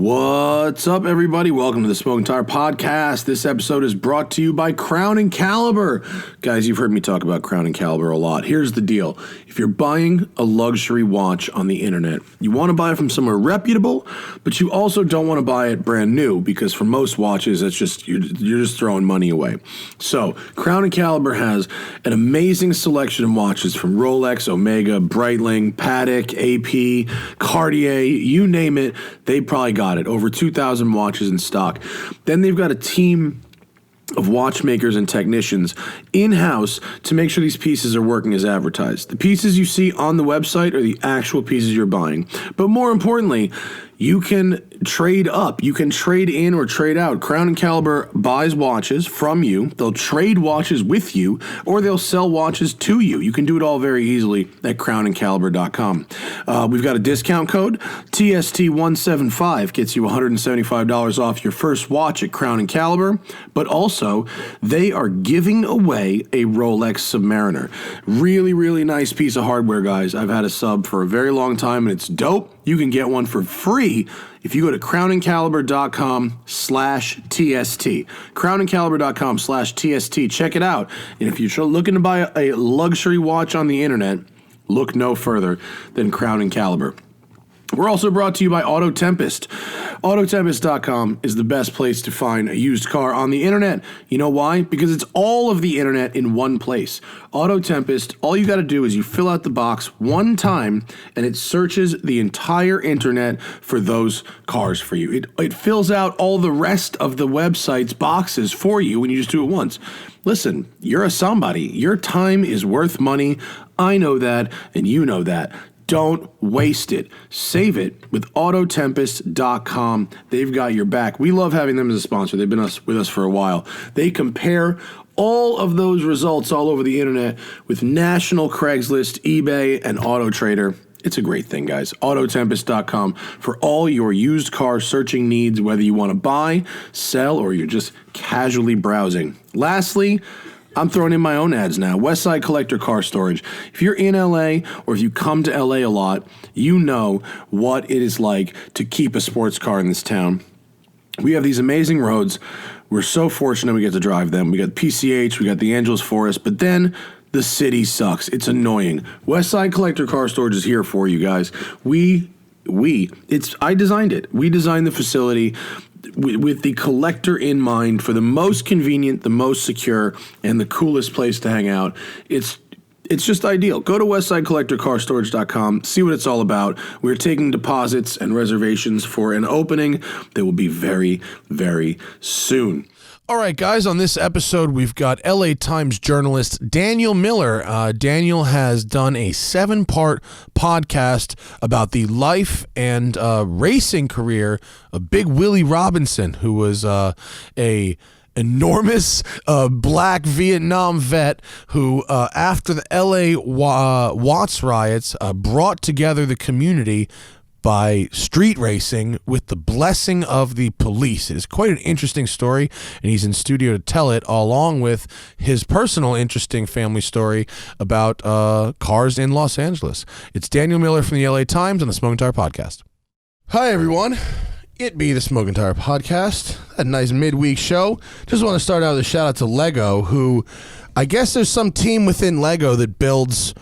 What's up, everybody? Welcome to the Smoking Tire Podcast. This episode is brought to you by Crown & Caliber. Guys, you've heard me talk about Crown & Caliber a lot. Here's the deal. If you're buying a luxury watch on the internet, you want to buy it from somewhere reputable, but you also don't want to buy it brand new because for most watches, it's just you're just throwing money away. So, Crown & Caliber has an amazing selection of watches from Rolex, Omega, Breitling, Patek, AP, Cartier, you name it, they probably got it. Over 2,000 watches in stock. Then they've got a team of watchmakers and technicians in-house to make sure these pieces are working as advertised. The pieces you see on the website are the actual pieces you're buying. But more importantly, you can trade up. You can trade in or trade out. Crown & Caliber buys watches from you. They'll trade watches with you, or they'll sell watches to you. You can do it all very easily at crownandcaliber.com. We've got a discount code. TST175 gets you $175 off your first watch at Crown & Caliber, but also they are giving away a Rolex Submariner. Really, really nice piece of hardware, guys. I've had a sub for a very long time, and it's dope. You can get one for free if you go to crownandcaliber.com/TST. crownandcaliber.com/TST. Check it out. And if you're looking to buy a luxury watch on the internet, look no further than Crown & Caliber. We're also brought to you by Auto Tempest. Autotempest.com is the best place to find a used car on the internet. You know why? Because it's all of the internet in one place. Auto Tempest, all you got to do is you fill out the box one time and it searches the entire internet for those cars for you. It fills out all the rest of the website's boxes for you when you just do it once. Listen, you're a somebody. Your time is worth money. I know that, and you know that. Don't waste it. Save it with Autotempest.com. They've got your back. We love having them as a sponsor. They've been with us for a while. They compare all of those results all over the internet with national Craigslist, eBay, and AutoTrader. It's a great thing, guys. Autotempest.com for all your used car searching needs, whether you want to buy, sell, or you're just casually browsing. Lastly, I'm throwing in my own ads now. Westside Collector Car Storage. If you're in LA or if you come to LA a lot, you know what it is like to keep a sports car in this town. We have these amazing roads. We're so fortunate we get to drive them. We got PCH, we got the Angeles Forest, but then the city sucks. It's annoying. Westside Collector Car Storage is here for you guys. I designed it. We designed the facility with the collector in mind for the most convenient, the most secure, and the coolest place to hang out. It's just ideal. Go to westsidecollectorcarstorage.com, see what it's all about. We're taking deposits and reservations for an opening that will be very, very soon. All right, guys, on this episode, we've got LA Times journalist Daniel Miller. Daniel has done a 7-part podcast about the life and racing career of Big Willie Robinson, who was a enormous black Vietnam vet who, after the LA Watts riots, brought together the community by street racing with the blessing of the police. It is quite an interesting story, and he's in studio to tell it, along with his personal interesting family story about cars in Los Angeles. It's Daniel Miller from the LA Times on the Smoking Tire Podcast. Hi, everyone. It be the Smoking Tire Podcast. A nice midweek show. Just want to start out with a shout out to Lego, who I guess there's some team within Lego that builds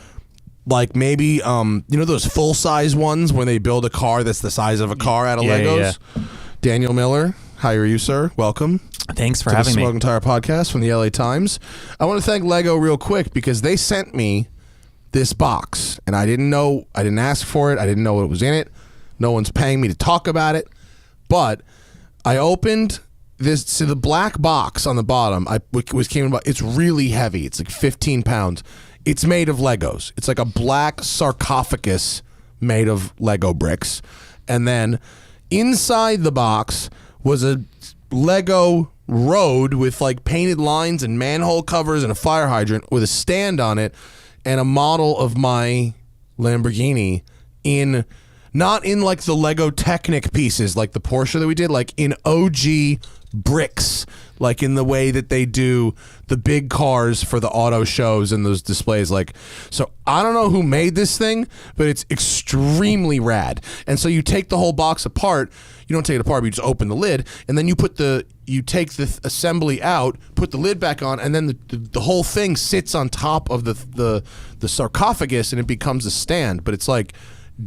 like maybe, you know those full-size ones when they build a car that's the size of a car out of Legos? Yeah. Daniel Miller, how are you, sir? Welcome. Thanks for having me. To the Smoking Tire Podcast from the LA Times. I want to thank Lego real quick because they sent me this box, and I didn't ask for it. I didn't know what was in it. No one's paying me to talk about it. But I opened this, so the black box on the bottom, it's really heavy. It's like 15 pounds. It's made of Legos. It's like a black sarcophagus made of Lego bricks. And then inside the box was a Lego road with like painted lines and manhole covers and a fire hydrant with a stand on it and a model of my Lamborghini not in like the Lego Technic pieces like the Porsche that we did, like in OG bricks, like in the way that they do the big cars for the auto shows and those displays. Like, so I don't know who made this thing, but it's extremely rad. And so you take the whole box apart, You don't take it apart, but you just open the lid, and then you take the assembly out, put the lid back on, and then the whole thing sits on top of the sarcophagus, and it becomes a stand. But it's like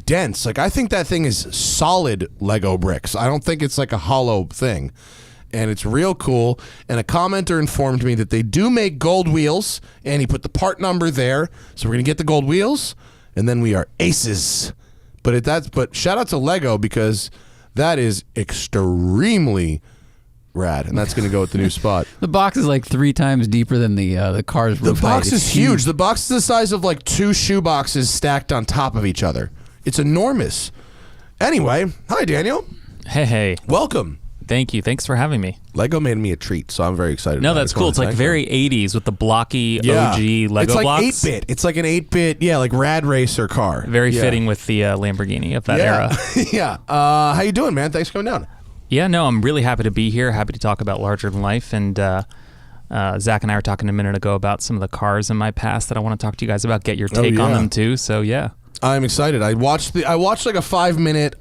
dense. Like I think that thing is solid Lego bricks. I don't think it's like a hollow thing. And it's real cool. And a commenter informed me that they do make gold wheels, and he put the part number there. So we're gonna get the gold wheels, and then we are aces. But shout out to Lego, because that is extremely rad, and that's gonna go at the new spot. The box is like 3 times deeper than the car's roof. The box is huge. The box is the size of like 2 shoe boxes stacked on top of each other. It's enormous. Anyway, hi Daniel. Hey. Welcome. Thank you. Thanks for having me. Lego made me a treat, so I'm very excited. No, that's cool. It's like very 80s with the blocky OG Lego blocks. It's like 8-bit. It's like an 8-bit, like Rad Racer car. Very fitting with the Lamborghini of that era. Yeah. How you doing, man? Thanks for coming down. Yeah, no, I'm really happy to be here. Happy to talk about Larger Than Life. And Zach and I were talking a minute ago about some of the cars in my past that I want to talk to you guys about. Get your take on them too. So yeah, I'm excited. I watched like a 5-minute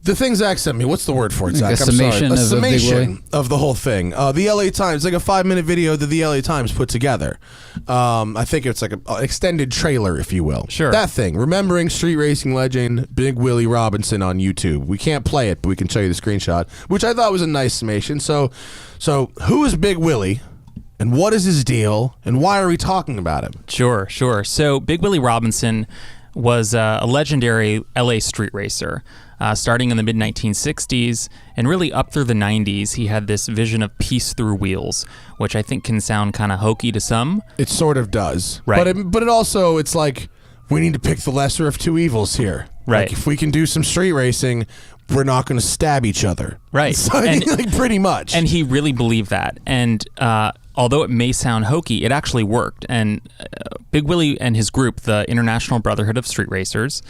the thing Zach sent me. What's the word for it, Zach? A summation, a summation of the whole thing. The LA Times, like a 5-minute video that the LA Times put together. I think it's like an extended trailer, if you will. Sure. That thing. Remembering street racing legend Big Willie Robinson on YouTube. We can't play it, but we can show you the screenshot, which I thought was a nice summation. So who is Big Willie? And what is his deal? And why are we talking about him? Sure. So Big Willie Robinson was a legendary LA street racer. Starting in the mid-1960s and really up through the 90s, he had this vision of peace through wheels, which I think can sound kind of hokey to some. It sort of does. Right. But it also, it's like, we need to pick the lesser of 2 evils here. Right. Like, if we can do some street racing, we're not going to stab each other. Right. So, like, pretty much. And he really believed that. And although it may sound hokey, it actually worked. And Big Willie and his group, the International Brotherhood of Street Racers,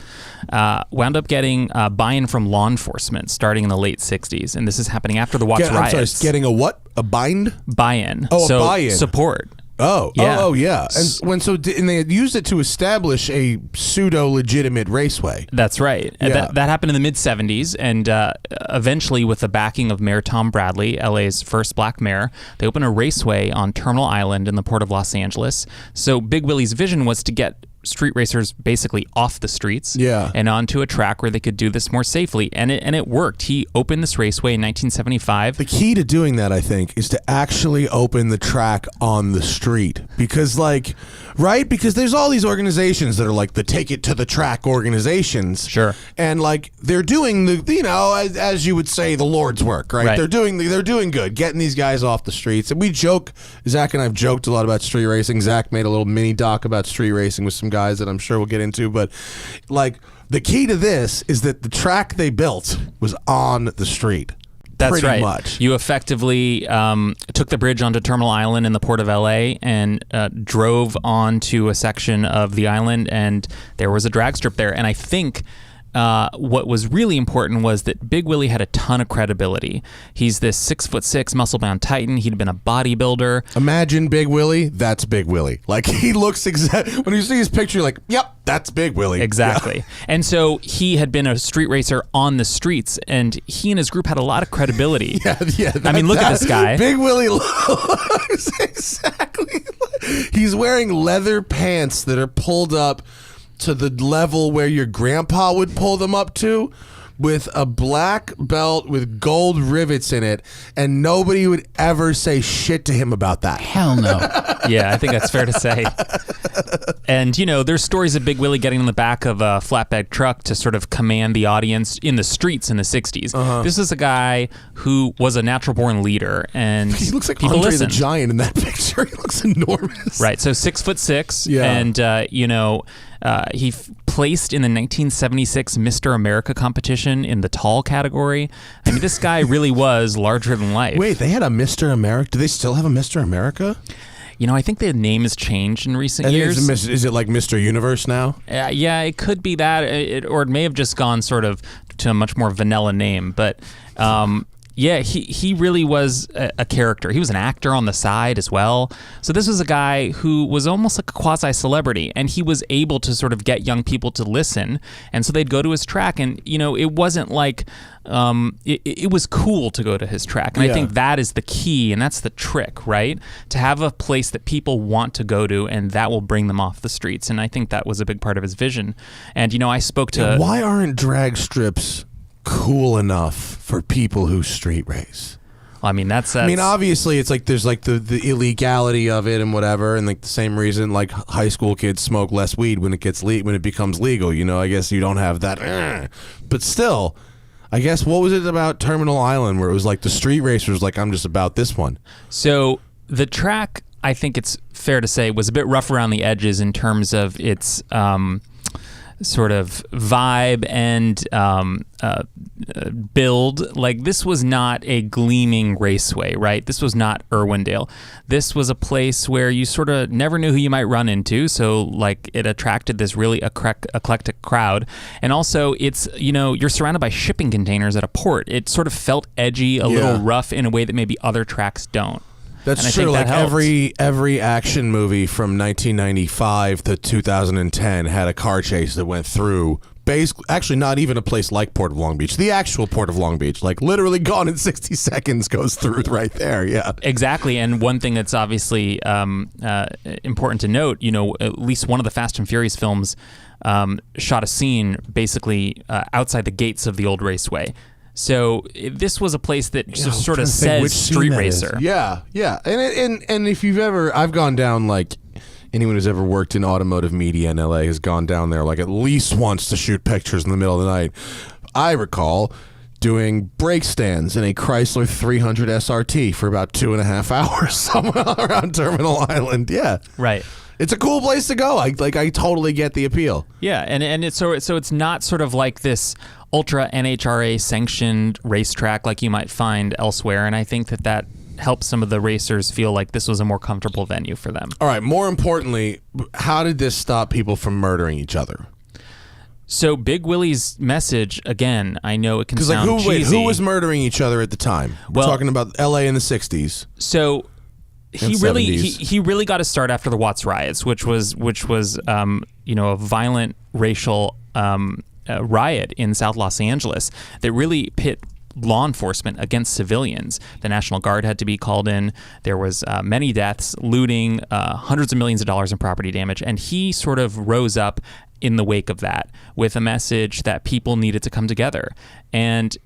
wound up getting buy-in from law enforcement starting in the late 60s. And this is happening after the Watts riots. I'm sorry, getting a what? A bind? Buy-in. Oh, so a buy-in. Support. Oh, yeah. Yeah. And they had used it to establish a pseudo-legitimate raceway. That's right. Yeah. That happened in the mid-70s, and eventually, with the backing of Mayor Tom Bradley, LA's first black mayor, they opened a raceway on Terminal Island in the port of Los Angeles. So Big Willie's vision was to get street racers basically off the streets and onto a track where they could do this more safely, and it worked. He opened this raceway in 1975. The key to doing that, I think, is to actually open the track on the street, because because there's all these organizations that are like the take it to the track organizations, sure, and like they're doing the as you would say, the Lord's work, right? They're doing good, getting these guys off the streets. And Zach and I have joked a lot about street racing. Zach made a little mini doc about street racing with some guys that I'm sure we'll get into, but like the key to this is that the track they built was on the street. That's pretty right. Much. You effectively took the bridge onto Terminal Island in the port of LA and drove onto a section of the island, and there was a drag strip there. And I think what was really important was that Big Willie had a ton of credibility. He's this 6'6" muscle-bound titan. He'd been a bodybuilder. Imagine Big Willie. That's Big Willie. Like, he looks when you see his picture, you're like, yep, that's Big Willie. Exactly. Yeah. And so he had been a street racer on the streets, and he and his group had a lot of credibility. I mean, look at this guy. Big Willie looks exactly. He's wearing leather pants that are pulled up to the level where your grandpa would pull them up to, with a black belt with gold rivets in it, and nobody would ever say shit to him about that. Hell no. Yeah, I think that's fair to say. And, there's stories of Big Willie getting in the back of a flatbed truck to sort of command the audience in the streets in the 60s. Uh-huh. This is a guy wwho was a natural-born leader, and he looks like people Andre listened. the Giant in that picture. He looks enormous. Right, so 6'6", yeah. And, he placed in the 1976 Mr. America competition in the tall category. I mean, this guy really was larger than life. Wait, they had a Mr. America? Do they still have a Mr. America? I think the name has changed in recent years. Is it like Mr. Universe now? Yeah, it could be that, or it may have just gone sort of to a much more vanilla name. But Yeah, he really was a character. He was an actor on the side as well. So this was a guy who was almost like a quasi-celebrity, and he was able to sort of get young people to listen. And so they'd go to his track, and it wasn't like it was cool to go to his track. And I think that is the key, and that's the trick, right? To have a place that people want to go to, and that will bring them off the streets. And I think that was a big part of his vision. And I spoke to why aren't drag strips cool enough for people who street race? I mean, that's obviously it's like there's like the illegality of it and whatever, and like the same reason like high school kids smoke less weed when it becomes legal. I guess you don't have that, but still, I guess what was it about Terminal Island where it was like the street racers like, I'm just about this one? So the track, I think it's fair to say, was a bit rough around the edges in terms of its sort of vibe and build. Like, this was not a gleaming raceway, right? This was not Irwindale. This was a place where you sort of never knew who you might run into. So like, it attracted this really eclectic crowd. And also it's, you're surrounded by shipping containers at a port. It sort of felt edgy, a little rough in a way that maybe other tracks don't. That's true. Like every action movie from 1995 to 2010 had a car chase that went through. Actually, not even a place like Port of Long Beach. The actual Port of Long Beach, like literally gone in 60 seconds, goes through right there. Yeah, exactly. And one thing that's obviously important to note, at least one of the Fast and Furious films shot a scene basically outside the gates of the old raceway. So this was a place that just sort of says street racer. Yeah. And if I've gone down, like anyone who's ever worked in automotive media in LA has gone down there like at least once to shoot pictures in the middle of the night. I recall doing brake stands in a Chrysler 300 SRT for about 2.5 hours somewhere around Terminal Island. Yeah. Right. It's a cool place to go. I totally get the appeal. Yeah, and it's so it's not sort of like this ultra NHRA sanctioned racetrack like you might find elsewhere, and I think that helps some of the racers feel like this was a more comfortable venue for them. All right, more importantly, how did this stop people from murdering each other? So Big Willie's message, again, I know it can sound cheesy. Who was murdering each other at the time? We're talking about LA in the 60s. So he really got to start after the Watts riots, which was a violent racial riot in South Los Angeles that really pit law enforcement against civilians. The National Guard had to be called in. There was many deaths, looting, hundreds of millions of dollars in property damage, and he sort of rose up in the wake of that with a message that people needed to come together. And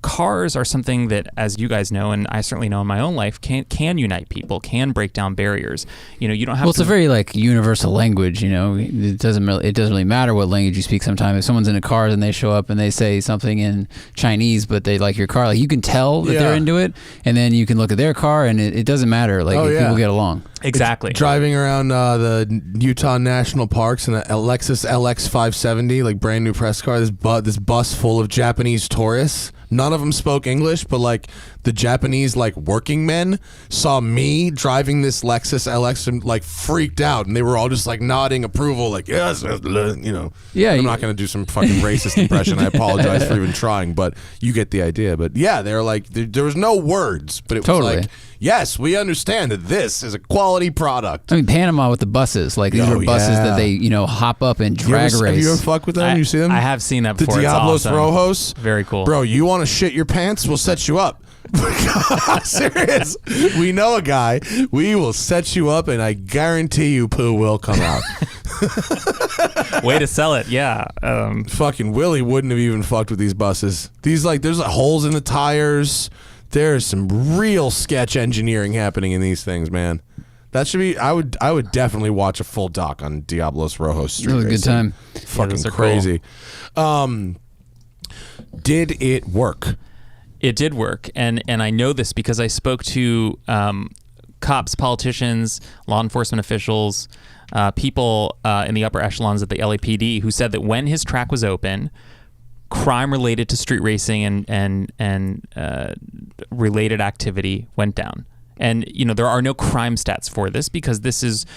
cars are something that, as you guys know, and I certainly know in my own life, can unite people, can break down barriers. You don't have. Well, it's a very universal language. It doesn't really matter what language you speak. Sometimes if someone's in a car and they show up and they say something in Chinese, but they like your car, you can tell that they're into it, and then you can look at their car and it doesn't matter. People get along. Exactly. Driving around the Utah National Parks in a Lexus LX 570, brand new press car. This bus full of Japanese tourists. None of them spoke English, but the Japanese working men saw me driving this Lexus LX and freaked out, and they were all just nodding approval, yes, Yeah, I'm not going to do some fucking racist impression. I apologize for even trying, but you get the idea. But yeah, they're there was no words, but it was yes, we understand that this is a quality product. I mean, Panama with the buses, these are buses that they hop up and drag race. Have you ever fucked with them? You see them? I have seen that before. The Diablos awesome. Rojos. Very cool. Bro, you want to shit your pants? We'll set you up. Serious. We know a guy. We will set you up, and I guarantee you poo will come out. Way to sell it. Yeah. Fucking Willie wouldn't have even fucked with these buses. These there's holes in the tires. There's some real sketch engineering happening in these things, man. That should be. I would definitely watch a full doc on Diablos Rojos Street Really good time. Fucking crazy. Cool. Did it work? It did work, and I know this because I spoke to cops, politicians, law enforcement officials, people in the upper echelons at the LAPD who said that when his track was open, crime related to street racing and related activity went down. And there are no crime stats for this because this is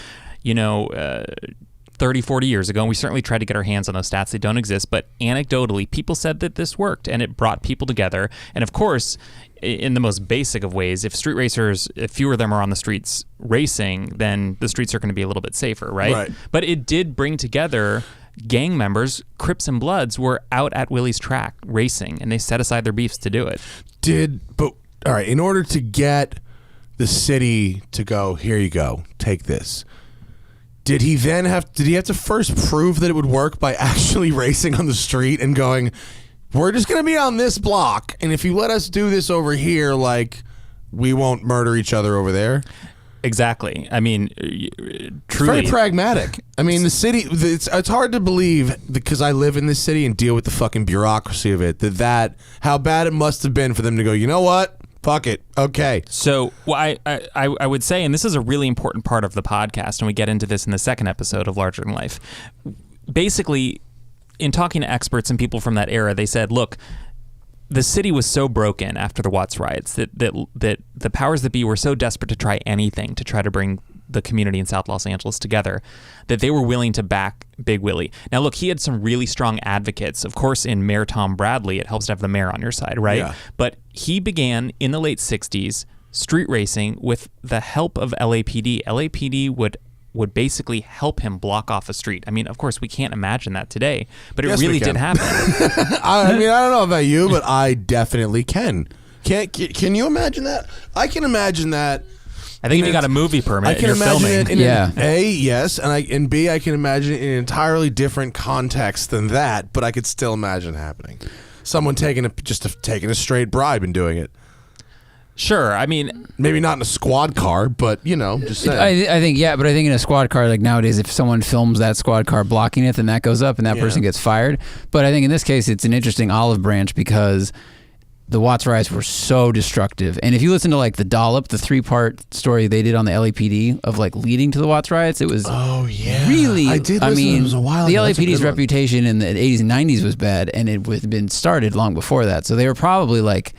30, 40 years ago, and we certainly tried to get our hands on those stats. They don't exist, but anecdotally, people said that this worked, and it brought people together. And of course, in the most basic of ways, if street racers, if fewer of them are on the streets racing, then the streets are going to be a little bit safer, right? But it did bring together gang members. Crips and Bloods were out at Willie's track racing, and they set aside their beefs to do it. All right, in order to get the city to go, here you go, take this. Did he have to first prove that it would work by actually racing on the street and going, we're just going to be on this block, and if you let us do this over here, like, we won't murder each other over there? Exactly. I mean, truly. Very pragmatic. I mean, the city, it's hard to believe, because I live in this city and deal with the fucking bureaucracy of it, that how bad it must have been for them to go, you know what? Fuck it. Okay. So I would say, and this is a really important part of the podcast, and we get into this in the second episode of Larger Than Life. Basically, in talking to experts and people from that era, they said, look, the city was so broken after the Watts riots that the powers that be were so desperate to try anything to try to bring the community in South Los Angeles together that they were willing to back Big Willie. Now, look, he had some really strong advocates. Of course, in Mayor Tom Bradley, it helps to have the mayor on your side, right? Yeah. But he began in the late 60s street racing with the help of LAPD. LAPD would basically help him block off a street. I mean, of course, we can't imagine that today, but it really did happen. I mean, I don't know about you, but I definitely can. Can you imagine that? I can imagine that. I think if you got a movie permit, I can you're imagine filming. it in A, yes, and B, I can imagine it in an entirely different context than that, but I could still imagine it happening. Someone taking a straight bribe and doing it. Sure, I mean, maybe not in a squad car, but just saying. I think but I think in a squad car, like nowadays, if someone films that squad car blocking it, then that goes up and that person gets fired. But I think in this case, it's an interesting olive branch because the Watts riots were so destructive. And if you listen to like the Dollop, the 3-part story they did on the LAPD of like leading to the Watts riots, it was really, I did listen, it was a while the ago. LAPD's reputation in the 80s and 90s was bad, and it had been started long before that. So they were probably like,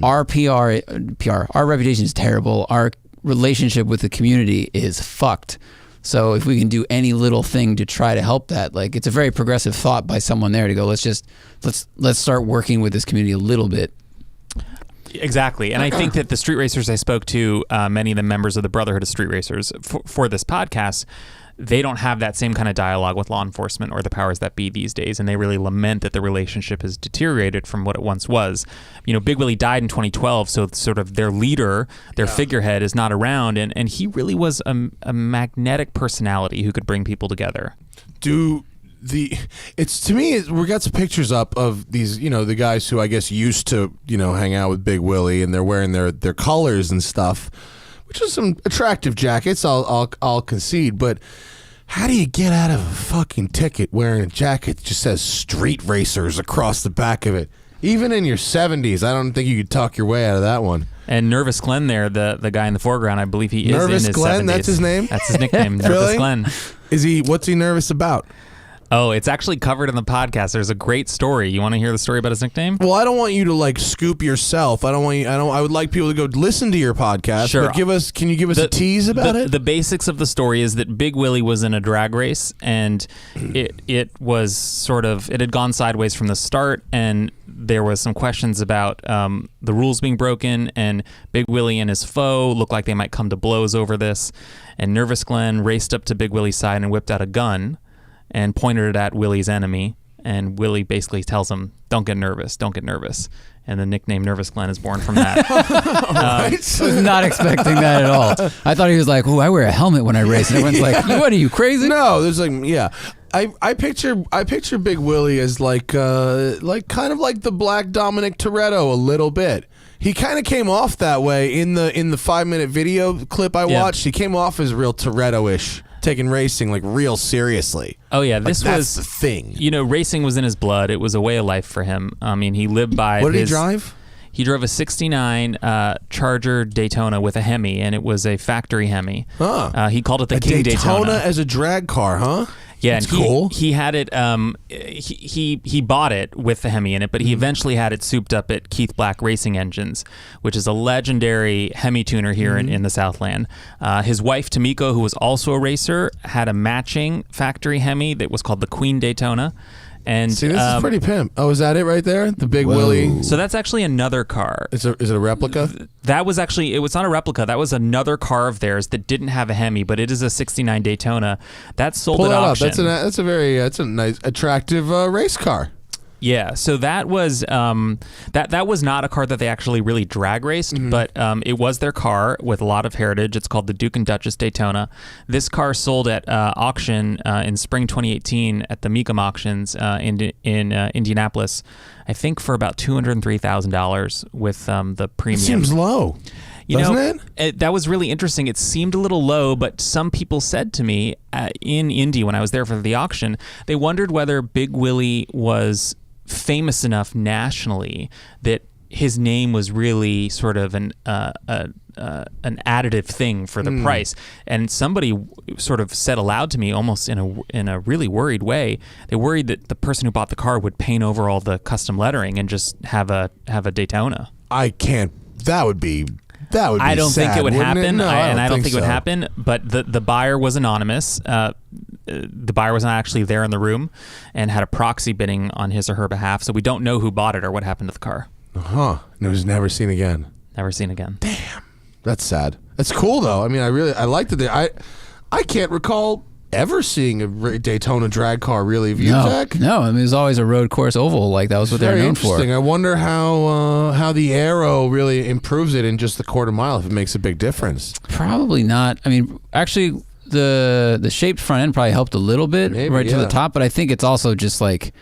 our our reputation is terrible. Our relationship with the community is fucked. So if we can do any little thing to try to help that, like it's a very progressive thought by someone there to go, let's start working with this community a little bit. Exactly. And I think that the street racers I spoke to, many of them members of the Brotherhood of Street Racers for this podcast, they don't have that same kind of dialogue with law enforcement or the powers that be these days, and they really lament that the relationship has deteriorated from what it once was. Big Willie died in 2012, so sort of their leader, their figurehead is not around, and he really was a magnetic personality who could bring people together. It's to me, we got some pictures up of these, the guys who I guess used to, hang out with Big Willie, and they're wearing their colors and stuff, which is some attractive jackets, I'll concede, but how do you get out of a fucking ticket wearing a jacket that just says street racers across the back of it? Even in your 70s, I don't think you could talk your way out of that one. And Nervous Glenn there, the guy in the foreground, I believe he is Nervous in his Glenn, 70s. that's his name? That's his nickname, Nervous Really? Glenn. What's he nervous about? Oh, it's actually covered in the podcast. There's a great story. You want to hear the story about his nickname? Well, I don't want you to like scoop yourself. I would like people to go listen to your podcast. Sure. But can you give us a tease about it? The basics of the story is that Big Willie was in a drag race, and it was sort of, it had gone sideways from the start, and there was some questions about the rules being broken, and Big Willie and his foe looked like they might come to blows over this. And Nervous Glenn raced up to Big Willie's side and whipped out a gun and pointed it at Willie's enemy. And Willie basically tells him, don't get nervous, don't get nervous. And the nickname Nervous Glenn is born from that. I was not expecting that at all. I thought he was like, I wear a helmet when I race. And everyone's like, what are you, crazy? No, there's I picture Big Willie as like kind of like the Black Dominic Toretto a little bit. He kind of came off that way in the 5-minute video clip I watched. He came off as real Toretto-ish, taking racing like real seriously. Oh yeah, that's the thing. Racing was in his blood. It was a way of life for him. I mean, he lived by. What did he drive? He drove a '69 Charger Daytona with a Hemi, and it was a factory Hemi. Huh. He called it the King Daytona. Daytona as a drag car, huh? Yeah, That's and cool. He had it. He bought it with the Hemi in it, but he eventually had it souped up at Keith Black Racing Engines, which is a legendary Hemi tuner here in the Southland. His wife Tamiko, who was also a racer, had a matching factory Hemi that was called the Queen Daytona. And See, this is pretty pimp. Oh, is that it right there? The big Willie. So that's actually another car. Is it a replica? That was actually, it was not a replica. That was another car of theirs that didn't have a Hemi, but it is a '69 Daytona. That's sold at auction. That's a nice, attractive race car. Yeah, so that was that was not a car that they actually really drag raced, but it was their car with a lot of heritage. It's called the Duke and Duchess Daytona. This car sold at auction in spring 2018 at the Mecum auctions in Indianapolis, I think for about $203,000 with the premium. It seems low. Doesn't it? That was really interesting. It seemed a little low, but some people said to me in Indy when I was there for the auction, they wondered whether Big Willie was famous enough nationally that his name was really sort of an additive thing for the price. And somebody sort of said aloud to me, almost in a really worried way, they worried that the person who bought the car would paint over all the custom lettering and just have a Daytona. I can't. That would be. I don't think it would happen, No, I don't think it so. would happen. But the buyer was anonymous. The buyer was not actually there in the room, and had a proxy bidding on his or her behalf. So we don't know who bought it or what happened to the car. And it was never seen again. Never seen again. Damn, that's sad. That's cool though. I mean, I liked it. I can't recall ever seeing a Daytona drag car really. Have you, Jack? No. I mean, it was always a road course oval. Like that was what they were Very known for. interesting. I wonder how the aero really improves it in just the quarter mile, if it makes a big difference. Probably not. I mean, actually, the shaped front end probably helped a little bit to the top, but I think it's also just like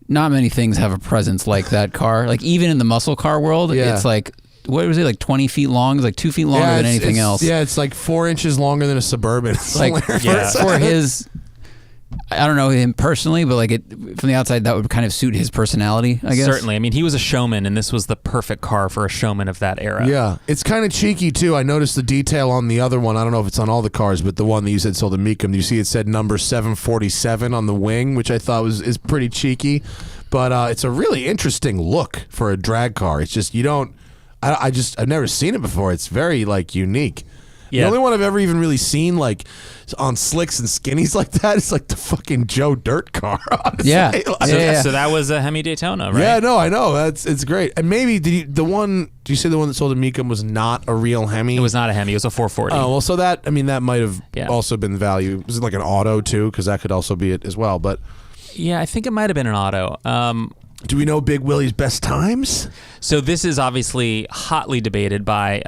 not many things have a presence like that car. Like even in the muscle car world, it's like, what was it, like 20 feet long? It's like 2 feet longer than anything else. Yeah, it's like 4 inches longer than a Suburban. It's like for his, I don't know him personally, but like from the outside, that would kind of suit his personality, I guess. Certainly. I mean, he was a showman, and this was the perfect car for a showman of that era. Yeah, it's kind of cheeky too. I noticed the detail on the other one. I don't know if it's on all the cars, but the one that you said sold at Mecum, you see it said number 747 on the wing, which I thought is pretty cheeky. But it's a really interesting look for a drag car. It's just I've never seen it before. It's very like unique. Yeah. The only one I've ever even really seen like on slicks and skinnies like that is like the fucking Joe Dirt car. Honestly. Yeah. So that was a Hemi Daytona, right? Yeah, no, I know. It's great. And maybe did you say the one that sold at Mecum was not a real Hemi? It was not a Hemi. It was a 440. Oh, well, so that might have also been the value. Was it like an auto too? Because that could also be it as well. But yeah, I think it might have been an auto. Do we know Big Willie's best times? So this is obviously hotly debated by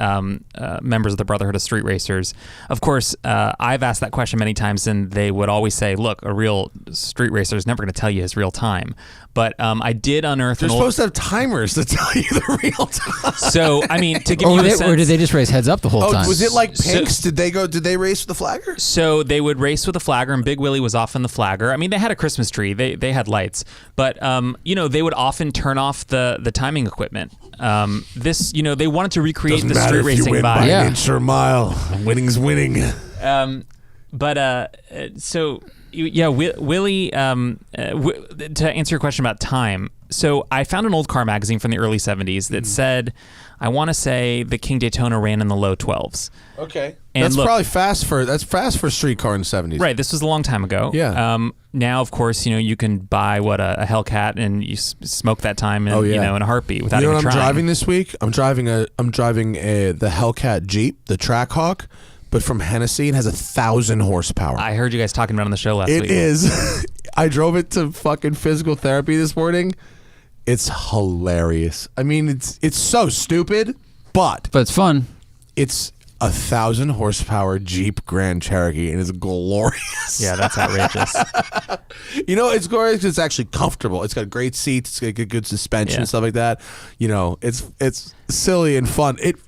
members of the Brotherhood of Street Racers. Of course, I've asked that question many times, and they would always say, look, a real street racer is never going to tell you his real time. But I did unearth They're supposed to have timers to tell you the real time. So, I mean, to give you a sense... Or did they just race heads up the whole time? Was it like Pinks? Did they race with the flagger? So they would race with the flagger, and Big Willie was often the flagger. I mean, they had a Christmas tree. They had lights. But, they would often turn off the timing equipment. They wanted to recreate the street racing vibe. By an inch or a mile. Winning's winning. Willie, to answer your question about time, so I found an old car magazine from the early 70s that said, I want to say the King Daytona ran in the low 12s. Okay. And that's probably fast for a street car in the 70s. Right, this was a long time ago. Yeah. Now, of course, you can buy a Hellcat and you smoke that time in, in a heartbeat without even trying. I'm driving this week? I'm driving the Hellcat Jeep, the Trackhawk. But from Hennessy, it has 1,000 horsepower. I heard you guys talking about it on the show last week. It is. I drove it to fucking physical therapy this morning. It's hilarious. I mean, it's so stupid, but it's fun. It's 1,000 horsepower Jeep Grand Cherokee, and it's glorious. Yeah, that's outrageous. It's glorious because it's actually comfortable. It's got great seats. It's got good suspension and stuff like that. It's silly and fun. It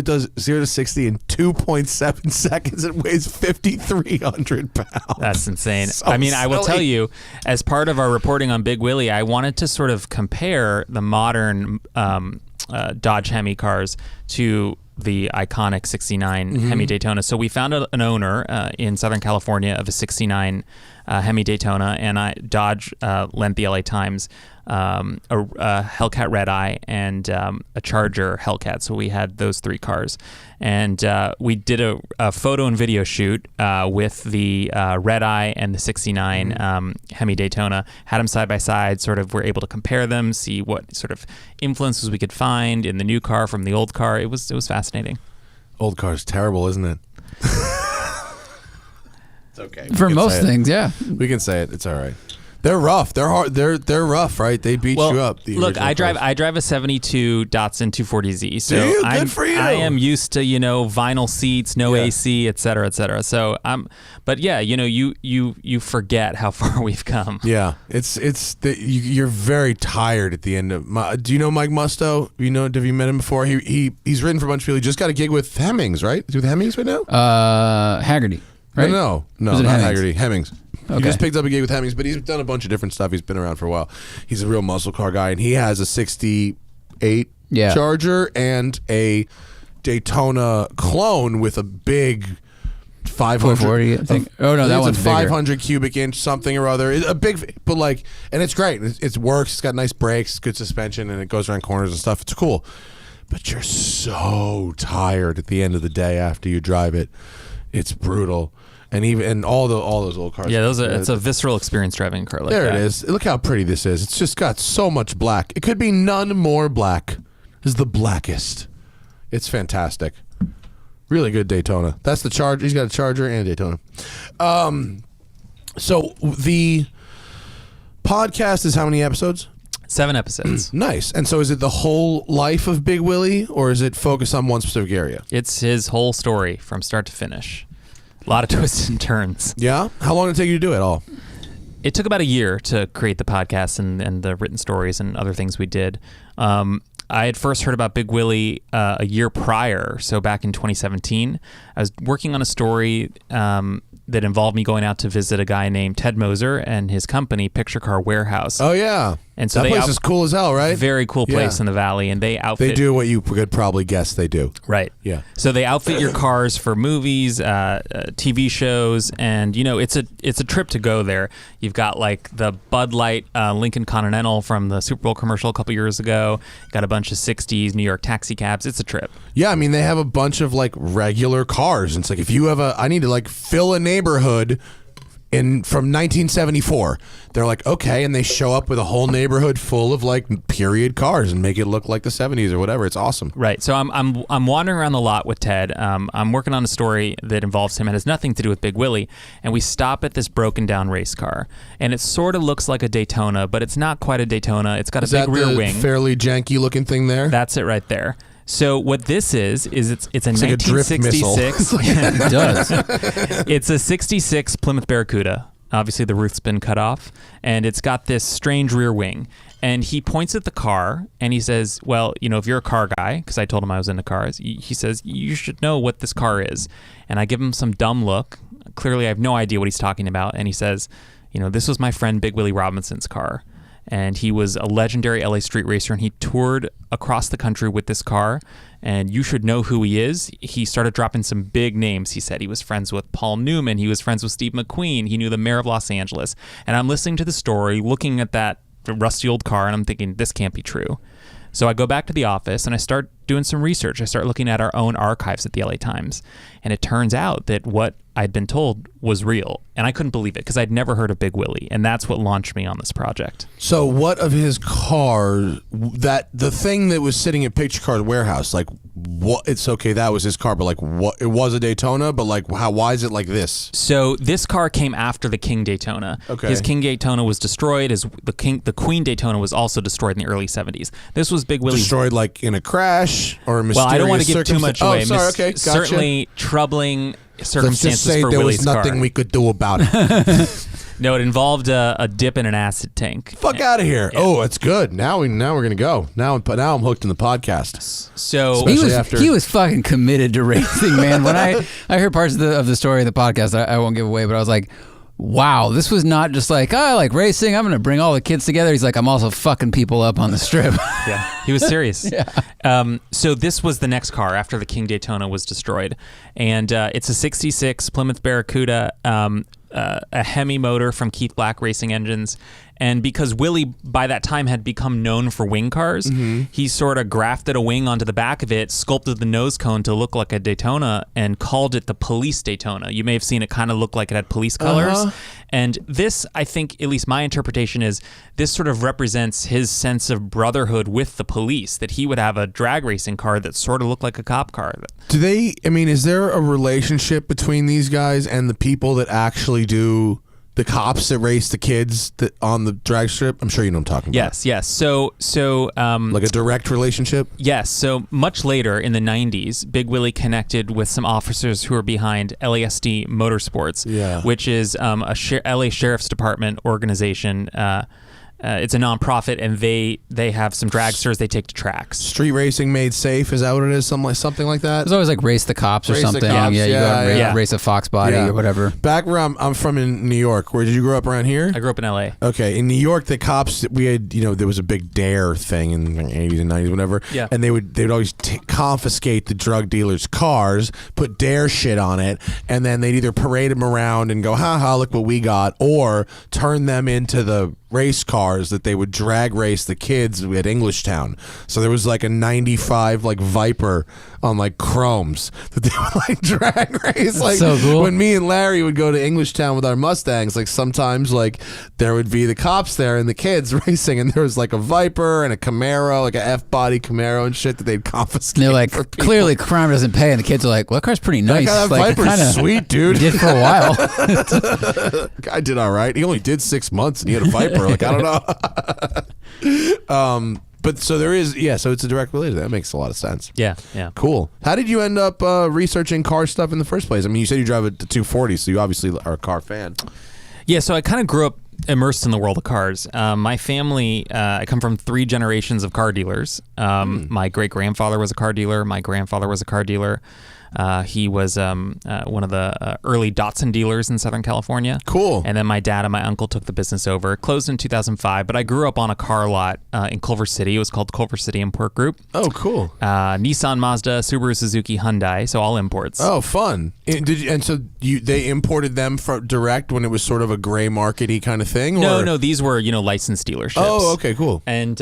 does 0 to 60 in 2.7 seconds. It weighs 5,300 pounds. That's insane. So I mean, I will silly. tell you, as part of our reporting on Big Willie, I wanted to sort of compare the modern Dodge Hemi cars to the iconic 69 Hemi Daytona. So we found an owner in Southern California of a 69 Hemi Daytona, and Dodge lent the LA Times a Hellcat Red Eye and a Charger Hellcat. So we had those 3 cars, and we did a photo and video shoot with the Red Eye and the '69 Hemi Daytona. Had them side by side. Sort of were able to compare them, see what sort of influences we could find in the new car from the old car. It was fascinating. Old car's terrible, isn't it? It's okay. For most things, yeah. We can say it. It's all right. They're rough. They're hard. They're rough, right? They beat you up. Look, I drive a '72 Datsun 240Z. So do you? Good for you. I am used to vinyl seats, no AC, et cetera, et cetera. So but yeah, you forget how far we've come. Yeah, you're very tired at the end of. Do you know Mike Musto? Have you met him before? He's written for a bunch of people. He just got a gig with Hemmings, right? Is he with Hemmings right now? Haggerty. Right? No, not Hemmings? Haggerty. Hemmings. Okay. He just picked up a gig with Hemmings, but he's done a bunch of different stuff. He's been around for a while. He's a real muscle car guy, and he has a '68 Charger and a Daytona clone with a big 500. 440, I think. Oh no, that one's a 500 cubic inch something or other. It's a big, but and it's great. It works. It's got nice brakes, good suspension, and it goes around corners and stuff. It's cool. But you're so tired at the end of the day after you drive it. It's brutal. And all those old cars. Yeah, it's a visceral experience driving a car like that. There it is. Look how pretty this is. It's just got so much black. It could be none more black. This is the blackest. It's fantastic. Really good Daytona. That's the Charger. He's got a Charger and a Daytona. So the podcast is how many episodes? 7 episodes. Nice. And so is it the whole life of Big Willie, or is it focused on one specific area? It's his whole story from start to finish. A lot of twists and turns. Yeah? How long did it take you to do it all? It took about a year to create the podcast and the written stories and other things we did. I had first heard about Big Willie a year prior, so back in 2017. I was working on a story that involved me going out to visit a guy named Ted Moser and his company, Picture Car Warehouse. Oh, yeah. And so that place is cool as hell, right? Very cool place in the Valley, and they outfit. They do what you could probably guess they do. Right. Yeah. So they outfit your cars for movies, TV shows, and it's a trip to go there. You've got like the Bud Light Lincoln Continental from the Super Bowl commercial a couple years ago. Got a bunch of '60s New York taxi cabs. It's a trip. Yeah, I mean they have a bunch of like regular cars. And it's like if you have I need to like fill a neighborhood from 1974. They're like, okay, and they show up with a whole neighborhood full of like period cars and make it look like the 70s or whatever. It's awesome. Right. So I'm wandering around the lot with Ted. I'm working on a story that involves him and has nothing to do with Big Willie. And we stop at this broken down race car, and it sort of looks like a Daytona, but it's not quite a Daytona. It's got a big rear wing. Fairly janky looking thing there. That's it right there. So what this is it's a 1966. Like It does. It's a '66 Plymouth Barracuda. Obviously, the roof's been cut off, and it's got this strange rear wing. And he points at the car, and he says, well, if you're a car guy, because I told him I was into cars, he says, you should know what this car is. And I give him some dumb look. Clearly, I have no idea what he's talking about. And he says, this was my friend Big Willie Robinson's car. And he was a legendary LA street racer, and he toured across the country with this car, and you should know who he is. He started dropping some big names. He said he was friends with Paul Newman. He was friends with Steve McQueen. He knew the mayor of Los Angeles. And I'm listening to the story, looking at that rusty old car, and I'm thinking, this can't be true. So I go back to the office, and I start doing some research. I start looking at our own archives at the LA Times, and it turns out that what I'd been told was real, and I couldn't believe it because I'd never heard of Big Willie, and that's what launched me on this project. So what of his car, the thing that was sitting at Picture Car Warehouse, like what? It's okay, that was his car, but like what? It was a Daytona, but like why is it like this? So this car came after the King Daytona. Okay. His King Daytona was destroyed. The Queen Daytona was also destroyed in the early '70s. This was Big Willie's. Destroyed like in a crash or a mysterious Well, I don't want to give too much away. Oh, sorry, okay, gotcha. Certainly troubling circumstances Let's just say for there Willie's was nothing car. we could do about it. No, it involved a dip in an acid tank. Fuck out of here! Yeah. Oh, it's good. Now we're gonna go. Now I'm hooked in the podcast. So he was fucking committed to racing, man. When I heard parts of the story of the podcast, I won't give away, but I was like, wow, this was not just like, I like racing, I'm gonna bring all the kids together. He's like, I'm also fucking people up on the strip. Yeah, he was serious. Yeah. So this was the next car after the King Daytona was destroyed, and it's a '66 Plymouth Barracuda. a Hemi motor from Keith Black Racing Engines. And because Willie, by that time, had become known for wing cars, he sort of grafted a wing onto the back of it, sculpted the nose cone to look like a Daytona, and called it the Police Daytona. You may have seen it kind of look like it had police colors. And this, I think, at least my interpretation is, this sort of represents his sense of brotherhood with the police, that he would have a drag racing car that sort of looked like a cop car. Is there a relationship between these guys and the people that actually do the cops that race the kids that on the drag strip? I'm sure you know what I'm talking about. Yes. So like a direct relationship? Yes. So much later in the 90s, Big Willie connected with some officers who are behind LASD Motorsports, which is a LA Sheriff's Department organization. It's a nonprofit, and they have some dragsters they take to tracks. Street racing made safe, is that what it is? Something like that? It's always like Race the Cops or Race the something. Cops, You go out and race a Fox body or whatever. Back where I'm from in New York. Where did you grow up around here? I grew up in LA. Okay, in New York, the cops, we had, there was a big dare thing in the 80s and 90s, whatever. Yeah. And they would always confiscate the drug dealers' cars, put dare shit on it, and then they'd either parade them around and go, ha ha, look what we got, or turn them into the race cars that they would drag race the kids at Englishtown. So there was like a 95 like Viper on like chromes that they would like drag race. Like so cool. When me and Larry would go to Englishtown with our Mustangs, like sometimes like there would be the cops there and the kids racing, and there was like a Viper and a Camaro, like a F-body Camaro and shit that they'd confiscate. And they're like, clearly crime doesn't pay, and the kids are like, well, that car's pretty nice. That like, Viper's sweet, dude. He did for a while. Guy did all right. He only did 6 months and he had a Viper. Like, I don't know. But so there is, so it's a direct relation. That makes a lot of sense. Yeah. Cool. How did you end up researching car stuff in the first place? I mean, you said you drive a 240, so you obviously are a car fan. Yeah, so I kind of grew up immersed in the world of cars. My family, I come from 3 generations of car dealers. My great-grandfather was a car dealer. My grandfather was a car dealer. He was one of the early Datsun dealers in Southern California. Cool. And then my dad and my uncle took the business over. It closed in 2005, but I grew up on a car lot in Culver City. It was called Culver City Import Group. Oh, cool. Nissan, Mazda, Subaru, Suzuki, Hyundai, so all imports. Oh, fun. They imported them from direct when it was sort of a gray market-y kind of thing? No, these were, licensed dealerships. Oh, okay, cool. And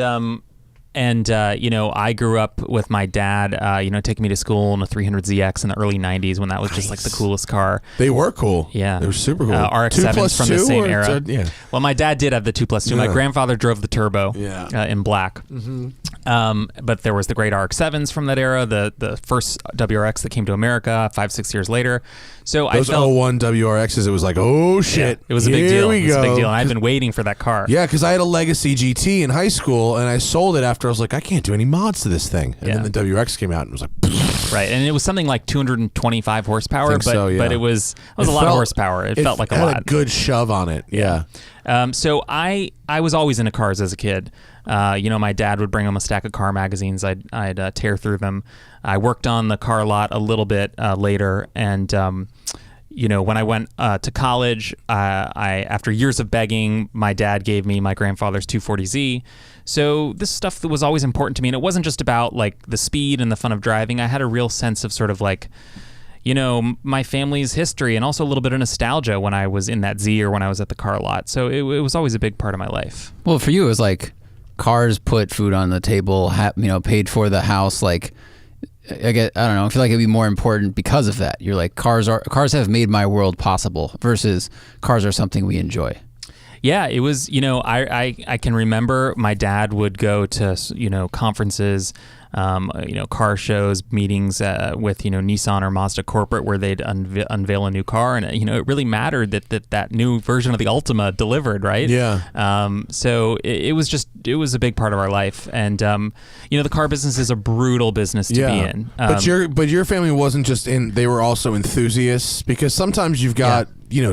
I grew up with my dad, taking me to school in a 300ZX in the early 90s when that was just like the coolest car. They were cool. Yeah. They were super cool. RX-7s from the same era. Yeah. Well, my dad did have the 2+2. Yeah. My grandfather drove the turbo in black. Mm-hmm. But there was the great RX-7s from that era, the first WRX that came to America 5-6 years later. So Those 01 WRXs, it was like, oh, shit. Yeah, it was a big deal. It was a big deal. And I've been waiting for that car. Yeah, because I had a Legacy GT in high school, and I sold it after I was like, I can't do any mods to this thing. And then the WRX came out, and it was like, right. And it was something like 225 horsepower, but it was a lot of horsepower. It felt like a lot. It had a good shove on it. Yeah. So I was always into cars as a kid. My dad would bring home a stack of car magazines. I'd tear through them. I worked on the car lot a little bit later, and when I went to college, after years of begging, my dad gave me my grandfather's 240Z. So this stuff that was always important to me, and it wasn't just about like the speed and the fun of driving. I had a real sense of sort of like, my family's history, and also a little bit of nostalgia when I was in that Z or when I was at the car lot. So it was always a big part of my life. Well, for you, it was like cars put food on the table, paid for the house. Like, I don't know. I feel like it'd be more important because of that. You're like, cars have made my world possible versus cars are something we enjoy. Yeah, it was, I can remember my dad would go to, conferences, car shows, meetings with, Nissan or Mazda corporate where they'd unveil a new car. And, it really mattered that new version of the Altima delivered, right? Yeah. So it was a big part of our life. And, the car business is a brutal business to be in. But your family wasn't just they were also enthusiasts, because sometimes you've got,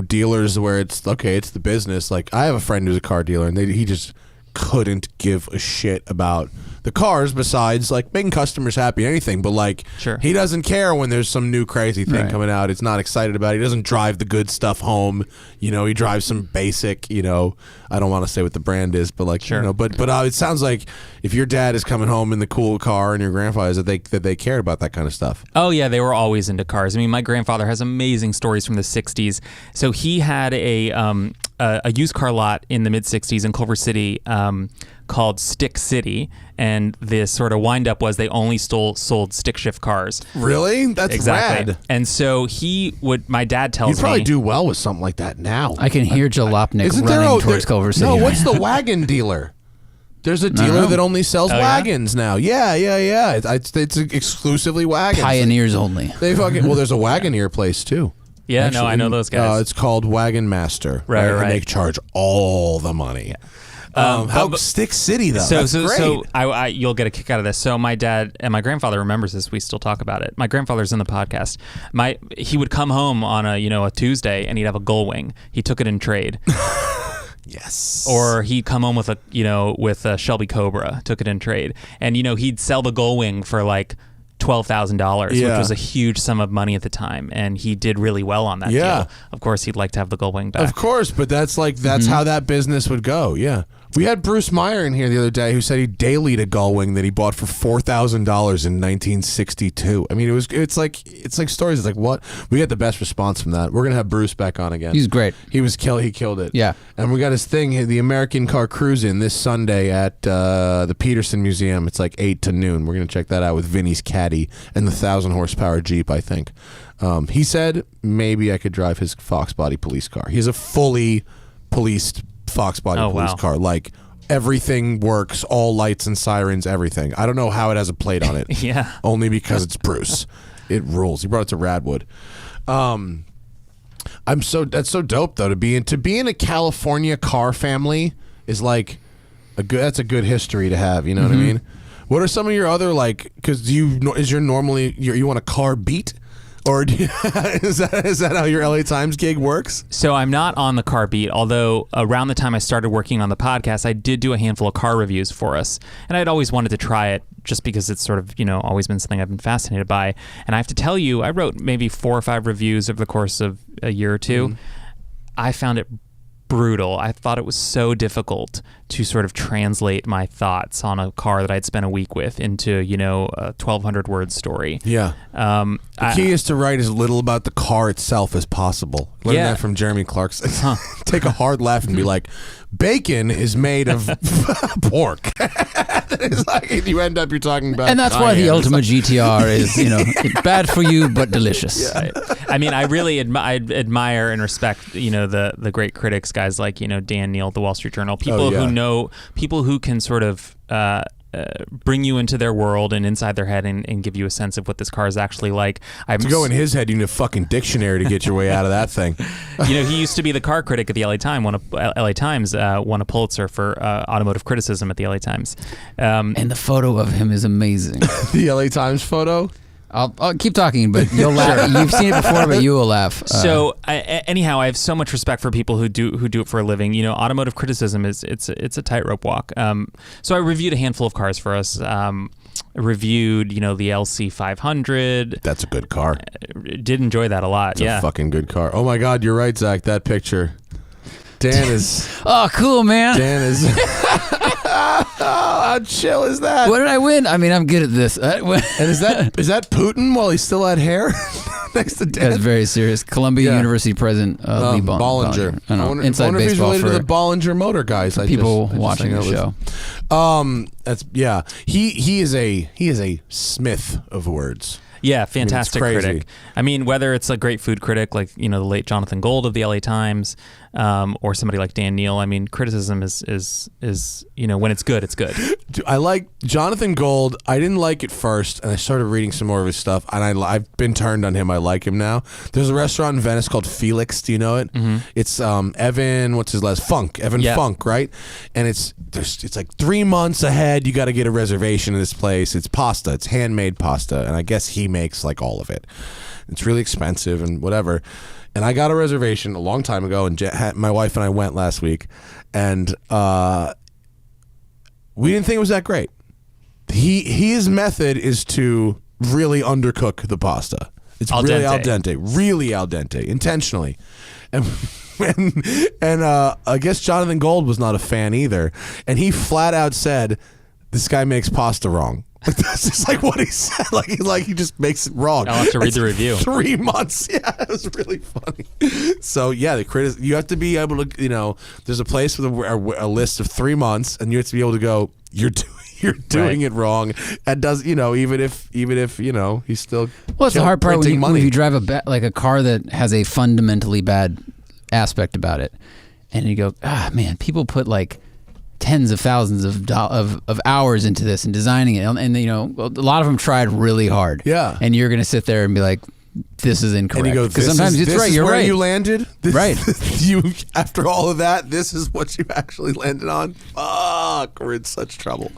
dealers where it's, okay, it's the business. Like, I have a friend who's a car dealer, and he just couldn't give a shit about the cars besides like making customers happy, anything, but like Sure. he doesn't care when there's some new crazy thing Right. coming out. He's not excited about it. He doesn't drive the good stuff home. You know, he drives some basic, you know, I don't want to say what the brand is, but like, Sure. you know, but it sounds like if your dad is coming home in the cool car and your grandfather's that they cared about that kind of stuff. Oh yeah, they were always into cars. I mean, my grandfather has amazing stories from the '60s. So he had a used car lot in the mid '60s in Culver City called Stick City, and the sort of wind up was they only sold stick shift cars. Really? That's Exactly. rad. And so my dad tells You'd probably me do well with something like that now. I can hear Jalopnik Isn't there running a- towards Culver City. No, what's the wagon dealer? There's a dealer that only sells Oh, yeah? wagons now. Yeah. It's exclusively wagons. Pioneers only. They fucking there's a Wagoneer place too. Yeah, no, I know those guys. It's called Wagon Master. Right. And they charge all the money. How Stick City though? That's great. So you'll get a kick out of this. So my dad and my grandfather remembers this. We still talk about it. My grandfather's in the podcast. He would come home on a Tuesday and he'd have a gull wing. He took it in trade. Yes. Or he'd come home with a Shelby Cobra, took it in trade, and he'd sell the gull wing for like $12,000, which was a huge sum of money at the time, and he did really well on that deal. Of course, he'd like to have the gull wing back. Of course, but that's how that business would go. Yeah. We had Bruce Meyer in here the other day who said he dailied a gull wing that he bought for $4,000 in 1962. I mean, it's like stories. It's like, what? We got the best response from that. We're gonna have Bruce back on again. He's great. He killed it. Yeah. And we got his thing, the American Car Cruise-In this Sunday at the Peterson Museum. It's like 8 to noon. We're gonna check that out with Vinny's Caddy and the 1,000 horsepower Jeep, I think. He said maybe I could drive his Fox Body police car. He has a fully policed Fox Body police car. Like everything works, all lights and sirens, everything. I don't know how it has a plate on it. Yeah. Only because it's Bruce. It rules. He brought it to Radwood. That's so dope though to be in a California car family is like that's a good history to have, you know what I mean? What are some of your other cuz you want a car beat? Or is that how your LA Times gig works? So I'm not on the car beat, although around the time I started working on the podcast, I did do a handful of car reviews for us. And I'd always wanted to try it just because it's sort of, always been something I've been fascinated by. And I have to tell you, I wrote maybe 4 or 5 reviews over the course of a year or two. I found it brutal. I thought it was so difficult to sort of translate my thoughts on a car that I'd spent a week with into, a 1,200 word story. Yeah. The key is to write as little about the car itself as possible. Learn that from Jeremy Clarkson. Take a hard laugh and be like, bacon is made of pork. It's like you're talking about. And that's why the Ultima GTR is, bad for you but delicious. Yeah. I mean, I really admire and respect, the great critics, guys like, Dan Neal, the Wall Street Journal, people who can sort of bring you into their world and inside their head and give you a sense of what this car is actually like. To go in his head, you need a fucking dictionary to get your way out of that thing. He used to be the car critic at the LA Times. Won a Pulitzer for automotive criticism at the LA Times. And the photo of him is amazing. The LA Times photo? I'll keep talking, but you'll laugh. You've seen it before, but you will laugh. Anyhow, I have so much respect for people who do it for a living. Automotive criticism it's a tightrope walk. So I reviewed a handful of cars for us. Reviewed, the LC 500. That's a good car. Did enjoy that a lot. It's a fucking good car. Oh my God, you're right, Zach. That picture. Dan is. Oh, cool, man. Dan is. How chill is that? What did I win? I mean, I'm good at this. And is that Putin while he still had hair next to Dan? That's very serious. Columbia University president Lee Bollinger. I don't know. I Inside wonder if he's baseball related for to the Bollinger Motor guys. people watching the show. He is a smith of words. Yeah, fantastic crazy. critic. I mean, whether it's a great food critic like, the late Jonathan Gold of the LA Times, or somebody like Dan Neal. I mean, criticism is when it's good, it's good. I like Jonathan Gold. I didn't like it first, and I started reading some more of his stuff, and I've been turned on him. I like him now. There's a restaurant in Venice called Felix. Do you know it? Mm-hmm. It's Evan, what's his last? Funk. Evan Funk, right? And it's like 3 months ahead. You got to get a reservation in this place. It's pasta. It's handmade pasta, and I guess he makes like all of it. It's really expensive and whatever. And I got a reservation a long time ago, and my wife and I went last week, and we didn't think it was that great. his method is to really undercook the pasta. It's really al dente, intentionally. And I guess Jonathan Gold was not a fan either, and he flat out said, "This guy makes pasta wrong." That's just like what he said. Like he just makes it wrong. I'll have to read the review. 3 months. Yeah, it was really funny. So yeah, you have to be able to, there's a place with a list of 3 months, and you have to be able to go, you're doing it wrong, and does even if he's still. Well, it's the hard part when you drive a car that has a fundamentally bad aspect about it, and you go, man, people put like tens of thousands of hours into this and designing it, and a lot of them tried really hard. Yeah, and you're gonna sit there and be like, this is incorrect. And you go, because sometimes it's right. You're right. You landed. Right. After all of that, this is what you actually landed on. Fuck, we're in such trouble.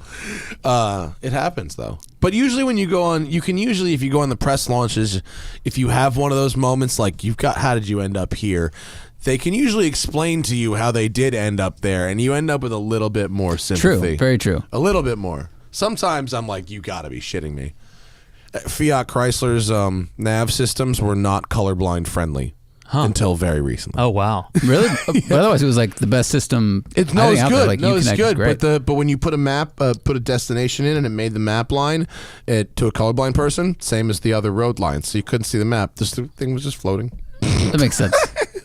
It happens though. But usually when you go on, if you go on the press launches, if you have one of those moments like how did you end up here? They can usually explain to you how they did end up there, and you end up with a little bit more sympathy. True, very true. A little bit more. Sometimes I'm like, you gotta be shitting me. Fiat Chrysler's nav systems were not colorblind friendly until very recently. Oh wow, really? But otherwise, it was like the best system. It's good. It's good. But when you put a map, put a destination in, and it made the map line to a colorblind person, same as the other road lines, so you couldn't see the map. This thing was just floating. That makes sense.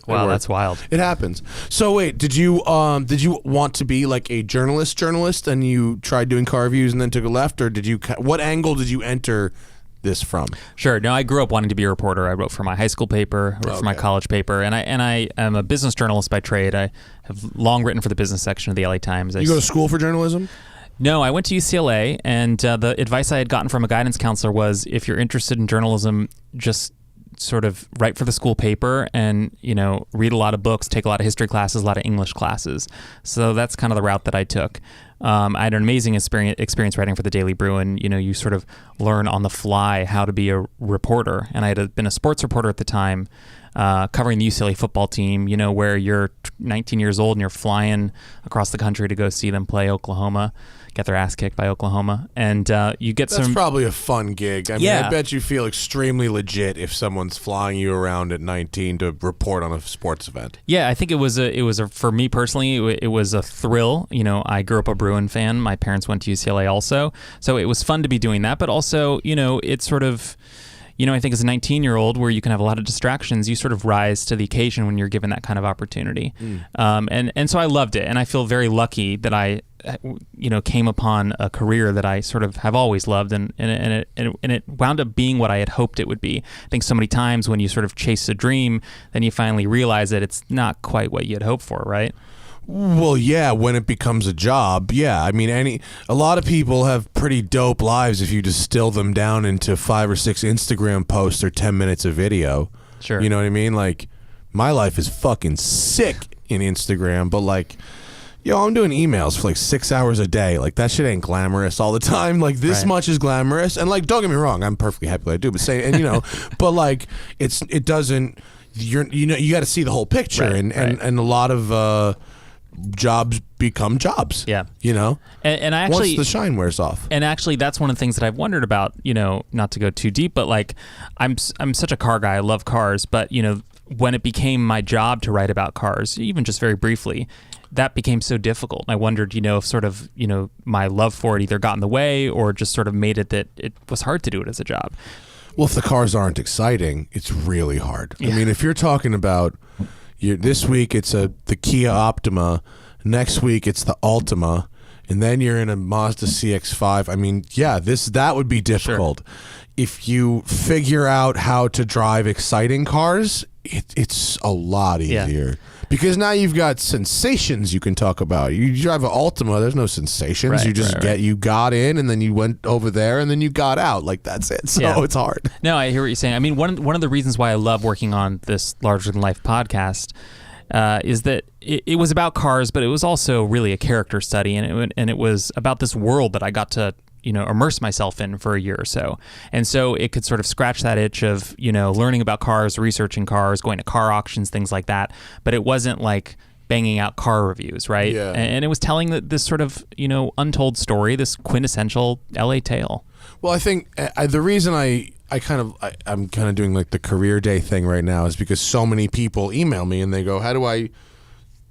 Wow, that's wild. It happens. So wait, did you want to be like a journalist, and you tried doing car reviews and then took a left, or what angle did you enter this from? Sure. No, I grew up wanting to be a reporter. I wrote for my high school paper, wrote for my college paper, and I am a business journalist by trade. I have long written for the business section of the LA Times. You go to school for journalism? No, I went to UCLA, and the advice I had gotten from a guidance counselor was, if you're interested in journalism, just sort of write for the school paper and, read a lot of books, take a lot of history classes, a lot of English classes. So that's kind of the route that I took. I had an amazing experience writing for the Daily Bruin. You sort of learn on the fly how to be a reporter. And I had been a sports reporter at the time, covering the UCLA football team, where you're 19 years old and you're flying across the country to go see them play Oklahoma, get their ass kicked by Oklahoma. And you get That's probably a fun gig. I mean, I bet you feel extremely legit if someone's flying you around at 19 to report on a sports event. Yeah, I think it was for me personally, it was a thrill. I grew up a Bruin fan. My parents went to UCLA also. So it was fun to be doing that. But also, it's sort of, I think as a 19-year-old where you can have a lot of distractions, you sort of rise to the occasion when you're given that kind of opportunity. And so I loved it. And I feel very lucky that I, came upon a career that I sort of have always loved. And it wound up being what I had hoped it would be. I think so many times when you sort of chase a dream, then you finally realize that it's not quite what you had hoped for, right? Well, yeah, when it becomes a job, yeah. I mean, a lot of people have pretty dope lives if you distill them down into 5 or 6 Instagram posts or 10 minutes of video. Sure. You know what I mean? Like, my life is fucking sick in Instagram, but like, I'm doing emails for like 6 hours a day. Like, that shit ain't glamorous all the time. Like, this much is glamorous, and like, don't get me wrong, I'm perfectly happy with what I do, but but like, it doesn't. You got to see the whole picture, and a lot of jobs become jobs. Yeah. And I actually, once the shine wears off. And actually, that's one of the things that I've wondered about, not to go too deep, but like, I'm such a car guy. I love cars, but when it became my job to write about cars, even just very briefly, that became so difficult. And I wondered, if sort of, my love for it either got in the way or just sort of made it that it was hard to do it as a job. Well, if the cars aren't exciting, it's really hard. Yeah. I mean, if you're talking about this week, it's the Kia Optima. Next week, it's the Altima. And then you're in a Mazda CX-5. I mean, yeah, that would be difficult. Sure. If you figure out how to drive exciting cars, it's a lot easier. Yeah. Because now you've got sensations you can talk about. You drive an Altima, there's no sensations. Right, you just you got in, and then you went over there, and then you got out. Like, that's it. So it's hard. No, I hear what you're saying. I mean, one of the reasons why I love working on this Larger Than Life podcast is that it was about cars, but it was also really a character study, and it was about this world that I got to immerse myself in for a year or so. And so it could sort of scratch that itch of, learning about cars, researching cars, going to car auctions, things like that. But it wasn't like banging out car reviews, right? Yeah. And it was telling this sort of, untold story, this quintessential LA tale. Well, I think the reason I'm kind of doing like the career day thing right now is because so many people email me and they go, how do I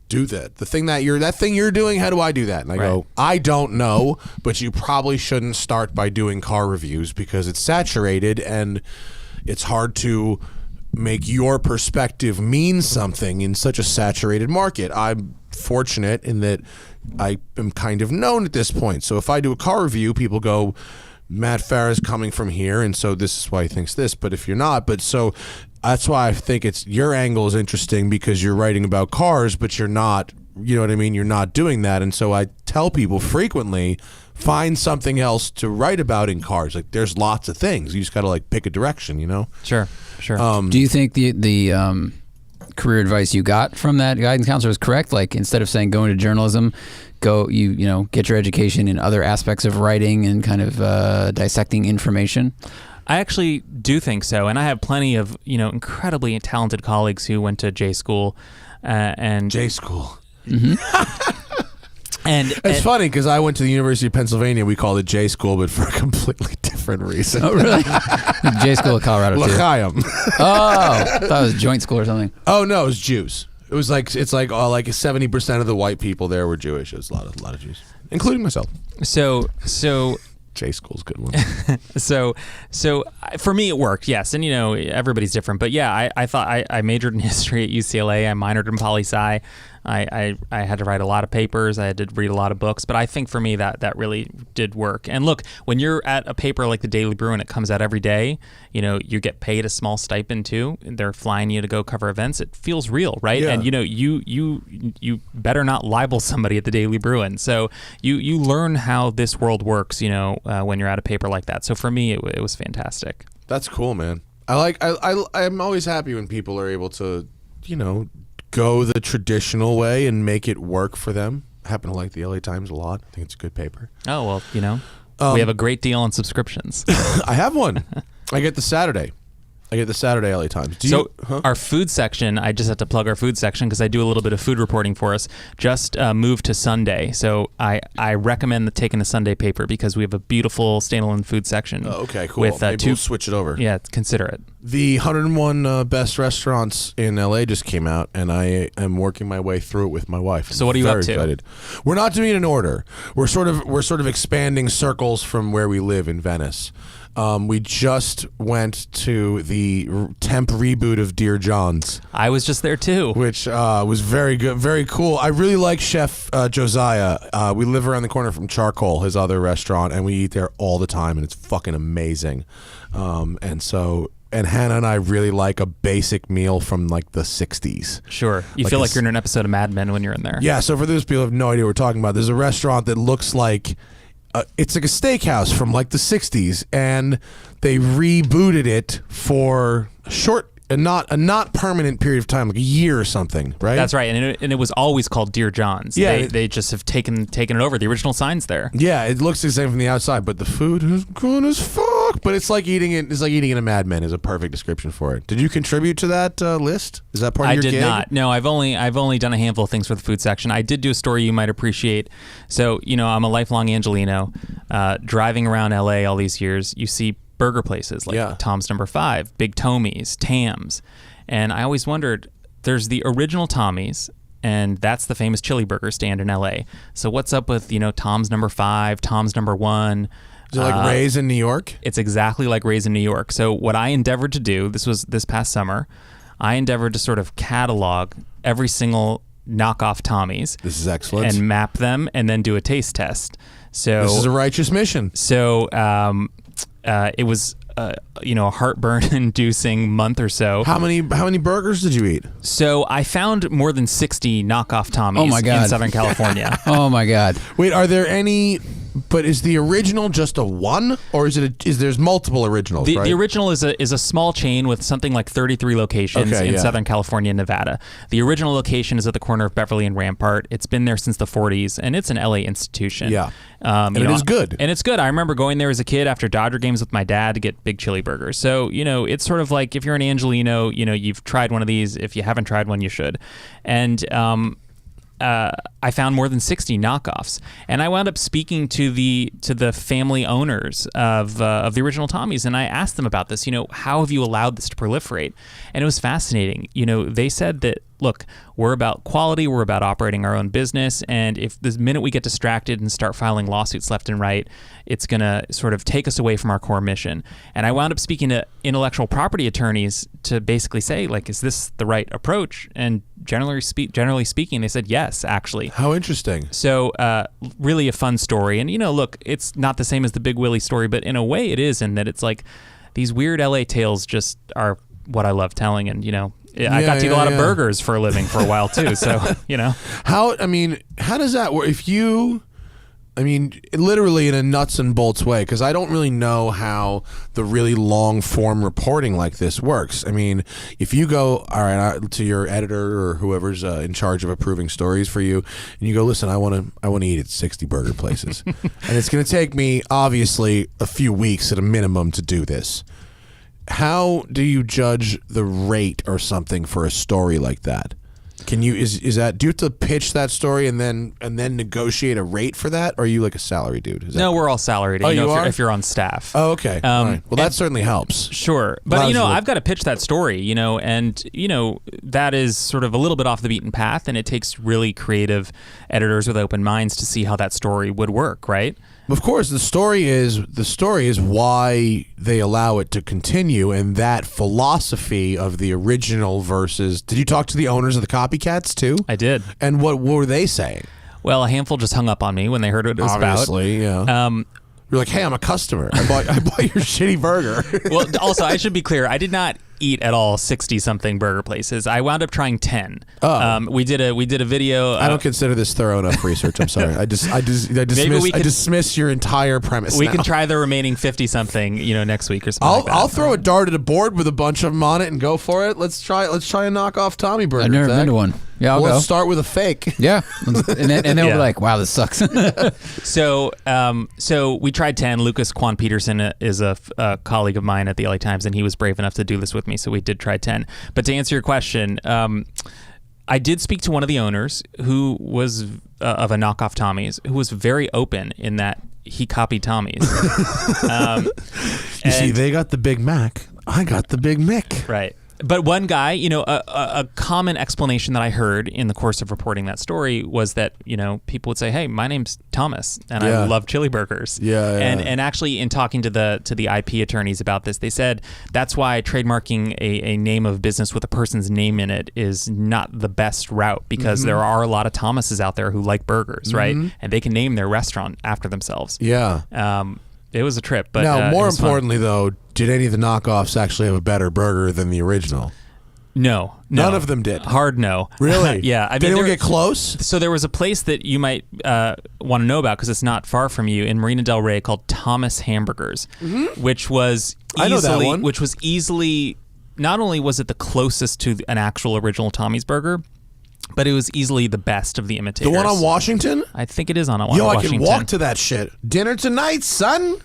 do that? The thing that thing you're doing, how do I do that? And I go, I don't know, but you probably shouldn't start by doing car reviews because it's saturated and it's hard to make your perspective mean something in such a saturated market. I'm fortunate in that I am kind of known at this point. So if I do a car review, people go, Matt Farah's coming from here, and so this is why he thinks this. But if you're not, so that's why I think your angle is interesting because you're writing about cars, but you're not, you know what I mean? You're not doing that. And so I tell people frequently, find something else to write about in cars. Like there's lots of things. You just got to like pick a direction, Sure. Do you think the career advice you got from that guidance counselor is correct? Like instead of saying go into journalism, get your education in other aspects of writing and kind of dissecting information? I actually do think so, and I have plenty of incredibly talented colleagues who went to J school, and J school. Mm-hmm. And it's funny because I went to the University of Pennsylvania. We called it J school, but for a completely different reason. Oh, really? J school of Colorado too. L'chaim. Oh, I thought it was joint school or something. Oh no, it was Jews. It was like 70% of the white people there were Jewish. It was a lot of Jews, including myself. So J school's a good one. So for me it worked, yes, and everybody's different, but yeah, I thought I majored in history at UCLA. I minored in poli-sci. I had to write a lot of papers. I had to read a lot of books, but I think for me that really did work. And look, when you're at a paper like the Daily Bruin, it comes out every day. You get paid a small stipend too. They're flying you to go cover events. It feels real, right? Yeah. And you better not libel somebody at the Daily Bruin. So you learn how this world works. When you're at a paper like that. So for me, it was fantastic. That's cool, man. I'm always happy when people are able to, go the traditional way and make it work for them. I happen to like the LA Times a lot. I think it's a good paper. Oh, well, we have a great deal on subscriptions. I have one. I get the Saturday LA Times. Our food section, I just have to plug our food section because I do a little bit of food reporting for us, just moved to Sunday. So I recommend taking the Sunday paper because we have a beautiful standalone food section. Oh, okay, cool. With, Maybe we'll switch it over. Yeah, consider it. The 101 best restaurants in LA just came out, and I am working my way through it with my wife. So what are you up to? Excited. We're not doing it in order. We're sort of expanding circles from where we live in Venice. We just went to the temp reboot of Dear John's. I was just there too. Which was very good, very cool. I really like Chef Josiah. We live around the corner from Charcoal, his other restaurant, and we eat there all the time, and it's fucking amazing. And Hannah and I really like a basic meal from like the 60s. Sure. You feel like you're in an episode of Mad Men when you're in there. Yeah, so for those people who have no idea what we're talking about, there's a restaurant that looks like it's like a steakhouse from like the 60s, and they rebooted it for a not permanent period of time, like a year or something, right? That's right, and it was always called Dear John's. Yeah, they just have taken it over. The original sign's there. Yeah, it looks the same from the outside, but the food is good as fuck. But it's like eating it. It's like eating in a Mad Men is a perfect description for it. Did you contribute to that list? Is that part of your gig? I did not. No, I've only done a handful of things for the food section. I did do a story you might appreciate. So I'm a lifelong Angelino. Driving around LA all these years, you see burger places like Tom's Number 5, Big Tommy's, Tam's, and I always wondered. There's the original Tommy's, and that's the famous chili burger stand in LA. So what's up with Tom's Number 5, Tom's Number 1? Is it like Ray's in New York? It's exactly like Ray's in New York. So what I endeavored to do, this was this past summer, I endeavored to sort of catalog every single knockoff Tommy's. This is excellent. And map them and then do a taste test. So this is a righteous mission. So it was a heartburn-inducing month or so. How many burgers did you eat? So I found more than 60 knockoff Tommy's in Southern California. Oh my God! Wait, are there any? But is the original just a one, or is there's multiple originals? The original is a small chain with something like 33 locations in Southern California and Nevada. The original location is at the corner of Beverly and Rampart. It's been there since the 40s, and it's an LA institution. Yeah, and it is good. And it's good. I remember going there as a kid after Dodger games with my dad to get big chili burgers. So it's sort of like if you're an Angelino, you've tried one of these. If you haven't tried one, you should. And I found more than 60 knockoffs, and I wound up speaking to the family owners of the original Tommies, and I asked them about this. How have you allowed this to proliferate? And it was fascinating. They said that, look, we're about quality, we're about operating our own business, and if the minute we get distracted and start filing lawsuits left and right, it's going to sort of take us away from our core mission. And I wound up speaking to intellectual property attorneys to basically say, like, is this the right approach? And generally speaking, they said yes, actually. How interesting. So really a fun story. And, look, it's not the same as the Big Willie story, but in a way it is, in that it's like these weird LA tales just are what I love telling. And, I got to eat a lot of burgers for a living for a while too. So, How does that work? Literally in a nuts and bolts way, because I don't really know how the really long form reporting like this works. If you go, all right, to your editor or whoever's in charge of approving stories for you, and you go, listen, I want to eat at 60 burger places, and it's going to take me obviously a few weeks at a minimum to do this. How do you judge the rate or something for a story like that? Can you do you have to pitch that story and then negotiate a rate for that, or are you like a salary dude? No, we're all salaried. Oh, you are? If you're on staff. Oh, okay. All right. Well, that certainly helps. Sure, but I've got to pitch that story, and that is sort of a little bit off the beaten path, and it takes really creative editors with open minds to see how that story would work, right? Of course, the story is why they allow it to continue, and that philosophy of the original versus. Did you talk to the owners of the copycats too? I did. And what were they saying? Well, a handful just hung up on me when they heard what it was Obviously, about. Yeah. You're like, hey, I'm a customer. I bought your shitty burger. Well, also, I should be clear. I did not eat at all 60-something burger places. I wound up trying 10. Oh. We did a video. I don't consider this thorough enough research. I'm sorry. I dismiss your entire premise. We can try the remaining 50-something, next week or something. like that. I'll throw a dart at a board with a bunch of them on it and go for it. Let's try a knockoff Tommy burger. I've never been to one. Yeah, I'll go. Let's start with a fake. Yeah, and then we'll be like, wow, this sucks. So we tried 10. Lucas Quan Peterson is a colleague of mine at the LA Times, and he was brave enough to do this with me, so we did try 10. But to answer your question, I did speak to one of the owners who was of a knockoff Tommy's, who was very open in that he copied Tommy's. You see, they got the Big Mac. I got the Big Mick. Right. But one guy, a common explanation that I heard in the course of reporting that story was that, people would say, hey, my name's Thomas and I love chili burgers. Yeah. And actually in talking to the IP attorneys about this, they said that's why trademarking a name of business with a person's name in it is not the best route, because there are a lot of Thomases out there who like burgers, right? And they can name their restaurant after themselves. Yeah. It was a trip. But now, more importantly, though, did any of the knockoffs actually have a better burger than the original? No. None of them did. Hard no. Really? Yeah. Did anyone get close? So there was a place that you might want to know about, because it's not far from you, in Marina Del Rey, called Thomas Hamburgers, which was I know that one. Which was easily, not only was it the closest to an actual original Tommy's burger, but it was easily the best of the imitators. The one on Washington? I think it is on Washington. Washington. I can walk to that shit. Dinner tonight, son.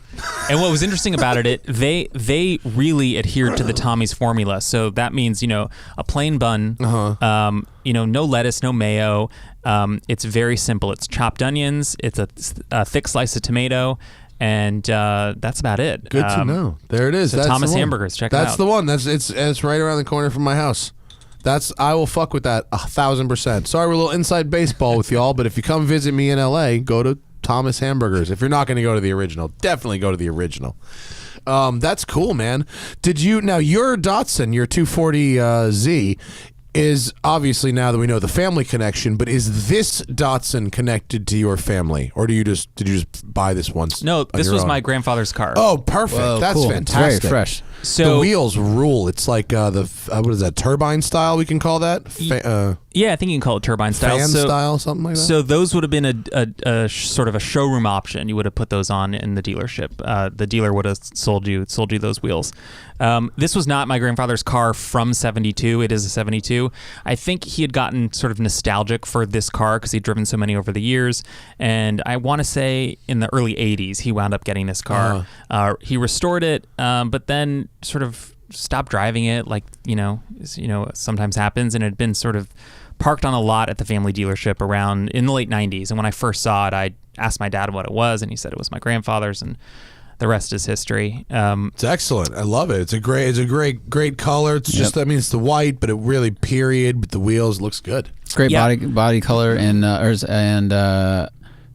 And what was interesting about it, they really adhered to the Tommy's formula. So that means, a plain bun, no lettuce, no mayo. It's very simple. It's chopped onions. It's a thick slice of tomato. And that's about it. Good to know. There it is. So that's Thomas the Hamburgers. Check it out. That's the one. It's right around the corner from my house. I will fuck with that 1,000%. Sorry, we're a little inside baseball with y'all, but if you come visit me in LA, go to Thomas Hamburgers. If you're not going to go to the original, definitely go to the original. That's cool, man. Now your Datsun, your 240Z, is obviously, now that we know the family connection, but is this Datsun connected to your family, or did you just buy this once? No, this was my grandfather's car. Oh, perfect. Whoa, that's cool. fantastic. It's very fresh. So the wheels rule. It's like what is that, turbine style? We can call that. Yeah, I think you can call it turbine style. Fan style, something like that. So those would have been a sort of a showroom option. You would have put those on in the dealership. The dealer would have sold you those wheels. This was not my grandfather's car from '72. It is a '72. I think he had gotten sort of nostalgic for this car because he'd driven so many over the years. And I want to say in the early '80s he wound up getting this car. He restored it, but then sort of stopped driving it, like sometimes happens, and it had been sort of parked on a lot at the family dealership around in the late 90s. And when I first saw it, I asked my dad what it was, and he said it was my grandfather's, and the rest is history. It's excellent. I love it. It's a great color. It's just, I mean, it's the white, but it really period with the wheels looks good. Great body color, and the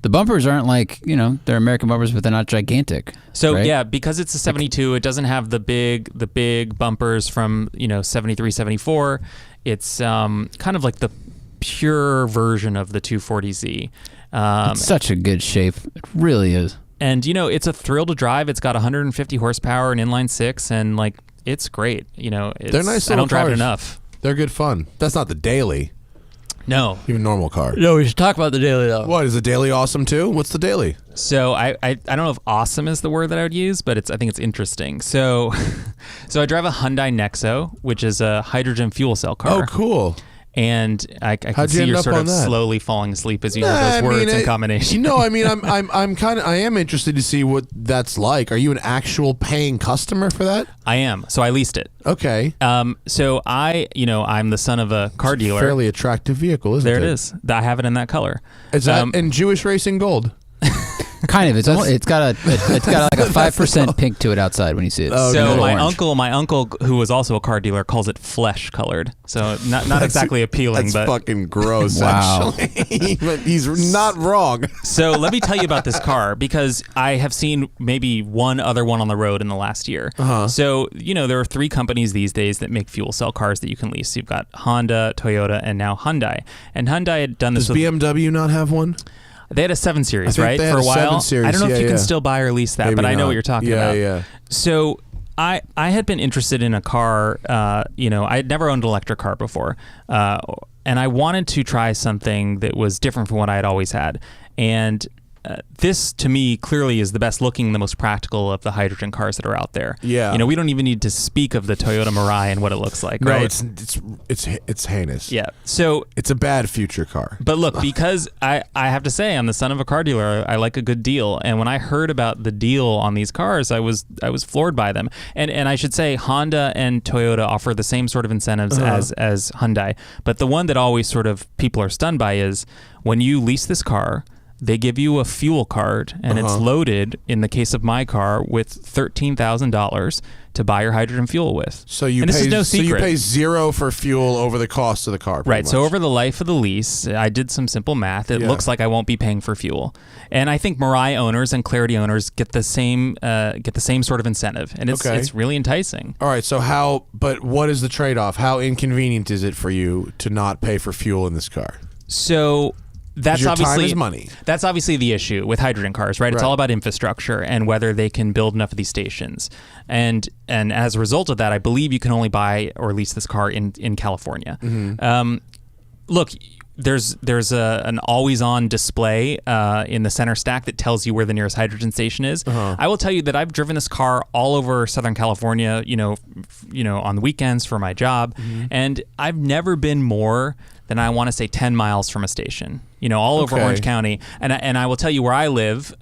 bumpers aren't like, they're American bumpers, but they're not gigantic. So right? yeah, because it's a 72, it doesn't have the big bumpers from 73, 74. It's kind of like the pure version of the 240Z. It's such a good shape. It really is. And it's a thrill to drive. It's got 150 horsepower and inline six, and like it's great. They're nice little I don't drive it cars. enough. They're good fun. That's not the daily. No. Even normal car. No, we should talk about the daily though. What, is the daily awesome too? What's the daily? So I don't know if awesome is the word that I would use, but I think it's interesting. So I drive a Hyundai Nexo, which is a hydrogen fuel cell car. Oh, cool. And I can How'd you see end you're up sort on of that? slowly falling asleep as you hear those words in combination. I am interested to see what that's like. Are you an actual paying customer for that? I am. So I leased it. Okay. So I'm the son of a car dealer. Fairly attractive vehicle, isn't it? There it is. I have it in that color. Is that in Jewish Racing Gold? Kind of. It's got like a 5% pink to it outside when you see it. Oh, So okay. my uncle, who was also a car dealer, calls it flesh colored. So not exactly appealing, That's but fucking gross, Wow. actually. But he's not wrong. So let me tell you about this car, because I have seen maybe one other one on the road in the last year. So, there are 3 companies these days that make fuel cell cars that you can lease. You've got Honda, Toyota, and now Hyundai. And Hyundai had done this Does BMW not have one? They had a 7 Series, right? they had For a a while. 7 Series, I don't know if you yeah. can still buy or lease that, Maybe but I know not. what you're talking about. Yeah. So I had been interested in a car. I had never owned an electric car before, and I wanted to try something that was different from what I had always had. And this, to me, clearly is the best looking, the most practical of the hydrogen cars that are out there. Yeah. We don't even need to speak of the Toyota Mirai and what it looks like, No, right? it's heinous. Yeah. So It's a bad future car. But look, because I have to say, I'm the son of a car dealer, I like a good deal. And when I heard about the deal on these cars, I was floored by them. And I should say Honda and Toyota offer the same sort of incentives as Hyundai. But the one that always sort of people are stunned by is when you lease this car, they give you a fuel card, and it's loaded, in the case of my car, with $13,000 to buy your hydrogen fuel with. So you and pay this is no secret. So you pay zero for fuel over the cost of the car. pretty Right. So much. over the life of the lease, I did some simple math. It Yeah. looks like I won't be paying for fuel, and I think Mirai owners and Clarity owners get the same sort of incentive, and it's really enticing. All right. So but what is the trade-off? How inconvenient is it for you to not pay for fuel in this car? So that's your obviously time is money. That's obviously the issue with hydrogen cars, right? It's all about infrastructure and whether they can build enough of these stations. And as a result of that, I believe you can only buy or lease this car in California. Look, there's an always-on display in the center stack that tells you where the nearest hydrogen station is. I will tell you that I've driven this car all over Southern California, on the weekends for my job, and I've never been more than, I want to say, 10 miles from a station, all over Orange County. And I will tell you where I live,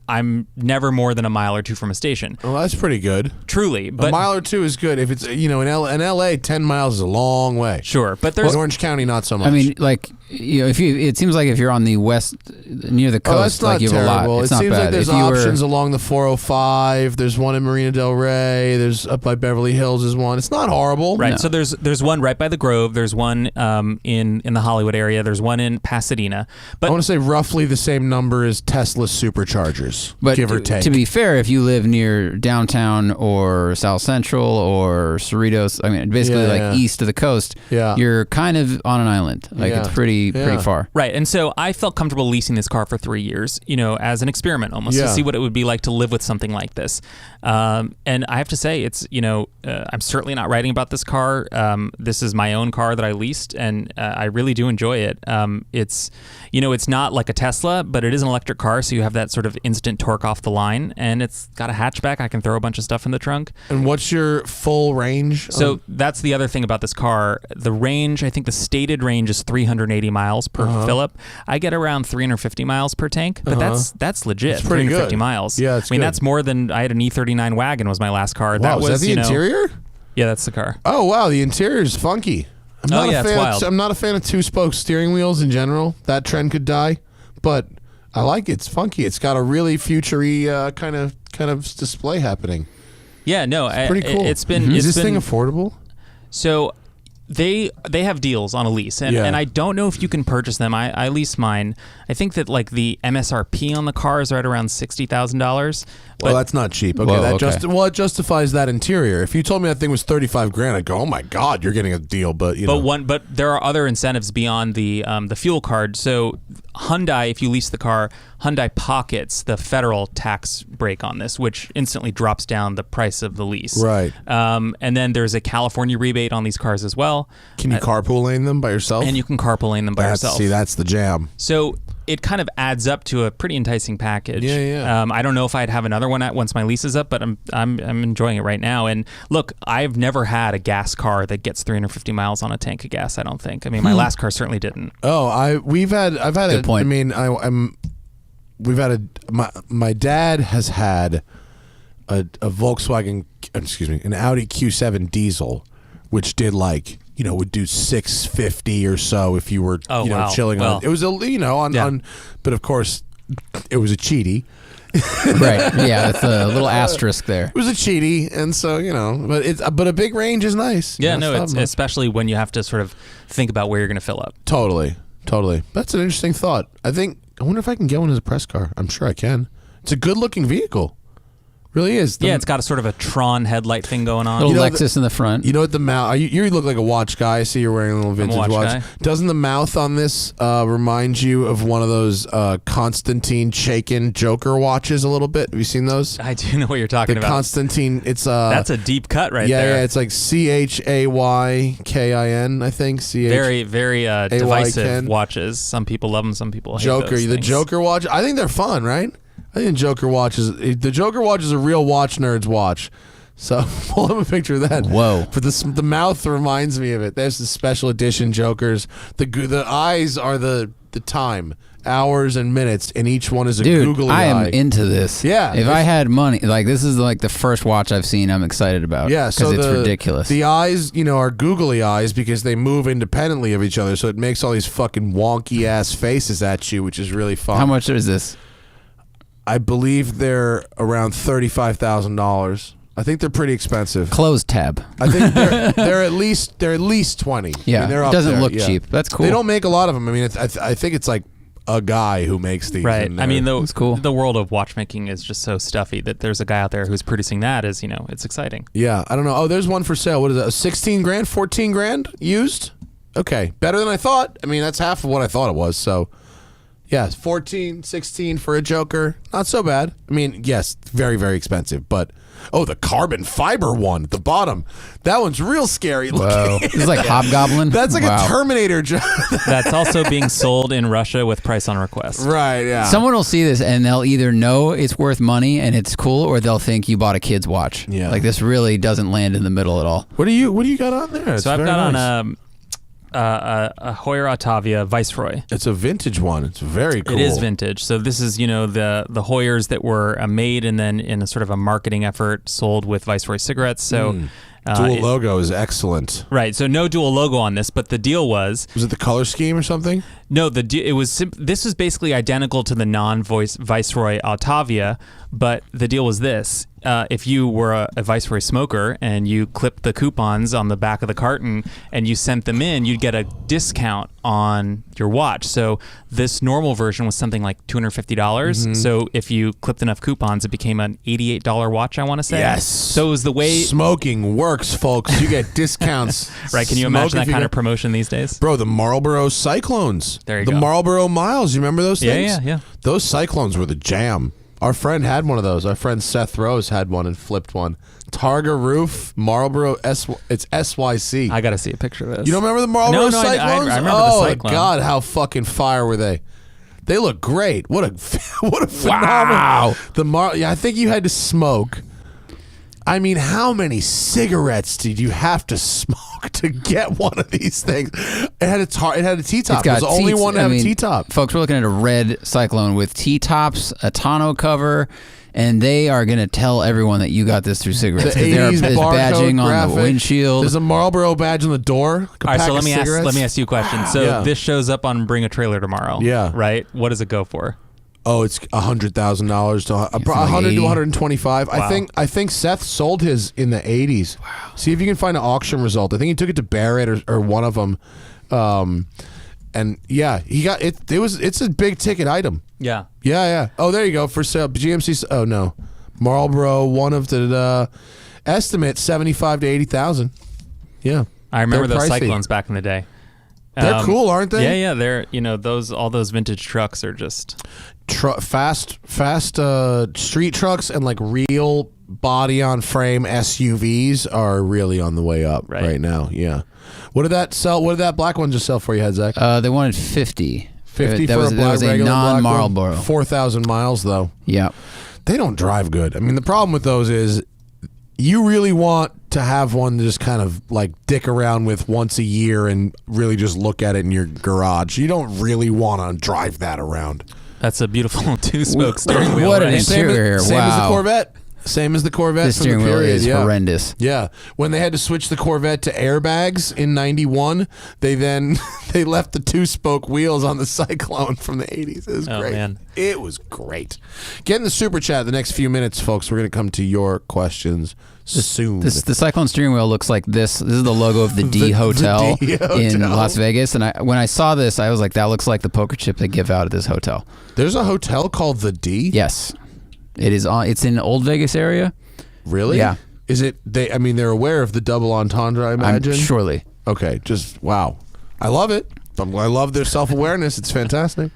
I'm never more than a mile or two from a station. Well, that's pretty good. Truly. But a mile or two is good. If it's, in LA, 10 miles is a long way. Sure. But there's In Orange County, not so much. I mean, like, it seems like if you're on the west, near the coast, that's not like you have terrible. a lot. It's it not seems bad. like there's If you were- options along the 405. There's one in Marina Del Rey. There's up by Beverly Hills is one. It's not horrible. Right. No. So there's one right by the Grove. There's one in the Hollywood area. There's one in Pasadena. But I want to say roughly the same number as Tesla superchargers, But give or take. to be fair, if you live near downtown or South Central or Cerritos, I mean, basically Yeah. east of the coast, Yeah. you're kind of on an island. Like Yeah. it's pretty far. Right. And so I felt comfortable leasing this car for 3 years, as an experiment almost, Yeah. to see what it would be like to live with something like this. And I have to say, it's, I'm certainly not writing about this car. This is my own car that I leased, and I really do enjoy it. It's, it's not like a Tesla, but it is an electric car, so you have that sort of instant torque off the line, and it's got a hatchback. I can throw a bunch of stuff in the trunk. And what's your full range? So that's the other thing about this car. The range, I think the stated range is 380 miles per fill-up. I get around 350 miles per tank, but that's legit. That's pretty 350 good. miles. Yeah, it's I mean, good. that's more than I had an E39 wagon was my last car. Wow, that was was that the interior? Yeah, that's the car. Oh, wow. The interior is funky. I'm not a fan of 2-spoke steering wheels in general. That trend could die, but I like it. It's funky. It's got a really future-y kind of display happening. Yeah, no, it's pretty cool. It's been. Is this thing affordable? So they have deals on a lease, and I don't know if you can purchase them. I lease mine. I think that like the MSRP on the car is right around $60,000. Well, that's not cheap. Okay, it justifies that interior. If you told me that thing was $35,000, I'd go, "Oh my God, you're getting a deal." But but there are other incentives beyond the fuel card. So Hyundai, if you lease the car, Hyundai pockets the federal tax break on this, which instantly drops down the price of the lease. Right. And then there's a California rebate on these cars as well. Can you carpool lane them by yourself? And you can carpool lane them by yourself. See, that's the jam. So it kind of adds up to a pretty enticing package. Yeah. I don't know if I'd have another one once my lease is up, but I'm enjoying it right now. And look, I've never had a gas car that gets 350 miles on a tank of gas. I don't think. I mean, my last car certainly didn't. Oh, I've had Good point. I mean, my dad has had a Volkswagen, an Audi Q7 diesel, which did would do 650 or so if you were chilling on it. It was but of course it was a cheaty. Right. Yeah, that's a little asterisk there. It was a cheaty, and so but a big range is nice. Yeah, it's especially when you have to sort of think about where you're going to fill up. Totally. That's an interesting thought. I wonder if I can get one as a press car. I'm sure I can. It's a good looking vehicle. Really is. It's got a sort of a Tron headlight thing going on. Little Lexus in the front. You know what the mouth? You look like a watch guy. I see you're wearing a little vintage watch watch. guy. Doesn't the mouth on this remind you of one of those Constantine Chaikin Joker watches a little bit? Have you seen those? I do know what you're talking about. Constantine. It's that's a deep cut right there. Yeah. It's like CHAYKIN. I think. Very, very divisive watches. Some people love them. Some people hate Joker. those The things. Joker watch. I think they're fun, right? I think the Joker watch is a real watch nerd's watch. So pull up a picture of that. Whoa! But the mouth reminds me of it. There's the special edition Jokers. The eyes are the time, hours and minutes, and each one is a googly eye. I am into this. Yeah. If I had money, this is like the first watch I've seen I'm excited about. Yeah, so because it's ridiculous. The eyes, are googly eyes because they move independently of each other. So it makes all these fucking wonky ass faces at you, which is really fun. How much is this? I believe they're around $35,000. I think they're pretty expensive. Close tab. I think they're at least 20. Yeah, I mean, they're it up doesn't there. look cheap. That's cool. They don't make a lot of them. I mean, I think it's like a guy who makes these. Right. I mean, That's cool. The world of watchmaking is just so stuffy that there's a guy out there who's producing that. It's exciting. Yeah, I don't know. Oh, there's one for sale. What is that? 16 grand, 14 grand used? Okay, better than I thought. I mean, that's half of what I thought it was. So. Yeah, 14, 16 for a Joker. Not so bad. I mean, yes, very, very expensive. But, the carbon fiber one at the bottom. That one's real scary looking. Whoa. This is like Hobgoblin? That's like a Terminator job. That's also being sold in Russia with price on request. Right, yeah. Someone will see this and they'll either know it's worth money and it's cool, or they'll think you bought a kid's watch. Yeah. Like, this really doesn't land in the middle at all. What do you got on there? So I've got on a Hoyer Octavia Viceroy. It's a vintage one. It's very cool. It is vintage. So this is, the Hoyers that were made and then in a sort of a marketing effort sold with Viceroy cigarettes. So dual logo is excellent. Right. So no dual logo on this, but the deal was it the color scheme or something? No, this was basically identical to the non-Viceroy Octavia, but the deal was this. If you were a Viceroy smoker and you clipped the coupons on the back of the carton and you sent them in, you'd get a discount on your watch. So this normal version was something like $250. Mm-hmm. So if you clipped enough coupons, it became an $88 watch, I want to say. Yes. So it was the way... Smoking works, folks. You get discounts. Right. Can you imagine that kind of promotion these days? Bro, the Marlboro Cyclones. There you go. The Marlboro Miles. You remember those things? Yeah. Those Cyclones were the jam. Our friend had one of those. Our friend Seth Rose had one and flipped one. Targa roof, Marlboro, it's SYC. I got to see a picture of this. You don't remember the Marlboro Cyclones? I remember the Cyclone. Oh, God, how fucking fire were they? They look great. What a phenomenal. Wow. I think you had to smoke. I mean, how many cigarettes did you have to smoke to get one of these things? It had a T-top. It was the only one to have a T-top. Folks, we're looking at a red Cyclone with T-tops, a tonneau cover, and they are going to tell everyone that you got this through cigarettes. The 'Cause there's 80s barcode badging on graphic. the windshield. There's a Marlboro badge on the door. All right, so let me ask you a question. So Yeah. this shows up on Bring a Trailer tomorrow. Yeah. Right? What does it go for? Oh, it's $100,000 to like 100 80. to 125. Wow. I think Seth sold his in the 80s. Wow. See if you can find an auction result. I think he took it to Barrett or one of them. And yeah, he got it. It's a big ticket item. Yeah. Yeah. Oh, there you go for sale. GMC. Oh no, Marlboro. One of the estimate 75 to 80,000. Yeah, I remember They're those pricey. Cyclones back in the day. They're cool, aren't they? Yeah. They're all those vintage trucks are just Fast street trucks and like real body on frame SUVs are really on the way up right now. Yeah. What did that sell? What did that black one just sell for you, head Zach? They wanted 50. 50 that for was, a that was a regular black one? non-Marlboro. 4,000 miles though. Yeah. They don't drive good. I mean, the problem with those is you really want to have one to just kind of like dick around with once a year and really just look at it in your garage. You don't really want to drive that around. that's a beautiful two-spoke steering wheel. What an right? interior. Same as the Wow. Corvette. Same as the Corvette. This from the steering wheel period. is horrendous. Yeah, when they had to switch the Corvette to airbags in '91, they left the two-spoke wheels on the Cyclone from the '80s. It was Oh, great. man. It was great. Get in the super chat the next few minutes, folks. We're going to come to your questions soon. The Cyclone steering wheel looks like this. This is the logo of the D Hotel D Hotel. in Las Vegas. And when I saw this, I was like, that looks like the poker chip they give out at this hotel. There's a hotel called the D. Yes. It's in Old Vegas area. Really? Yeah. Is it? I mean, they're aware of the double entendre, I imagine. Surely. Okay, just wow. I love it. I love their self-awareness. It's fantastic.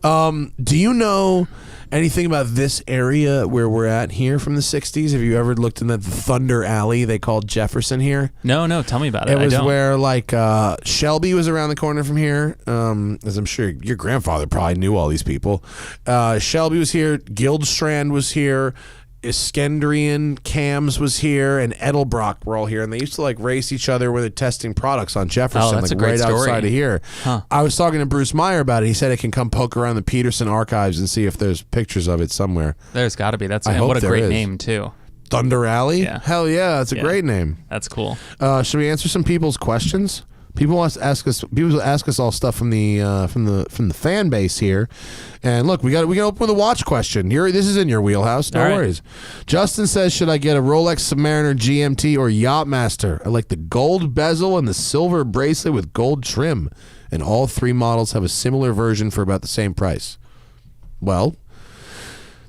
Do you know anything about this area where we're at here from the 60s? Have you ever looked in the Thunder Alley they called Jefferson here? No, tell me about it. It was I don't. where like Shelby was around the corner from here. As I'm sure your grandfather probably knew all these people. Shelby was here. Guildstrand was here. Iskenderian, Cams was here, and Edelbrock were all here, and they used to like race each other when they're testing products on Jefferson, that's like a great right story. outside of here. Huh. I was talking to Bruce Meyer about it. He said it can come poke around the Peterson archives and see if there's pictures of it somewhere. There's got to be. I hope what a there great is. name too. Thunder Alley? Yeah. Hell yeah, that's a great name. That's cool. Should we answer some people's questions? People ask us all stuff from the fan base here, and look, we can open with a watch question. This is in your wheelhouse. No All right. worries. Justin says, should I get a Rolex Submariner GMT or Yachtmaster? I like the gold bezel and the silver bracelet with gold trim, and all three models have a similar version for about the same price. Well,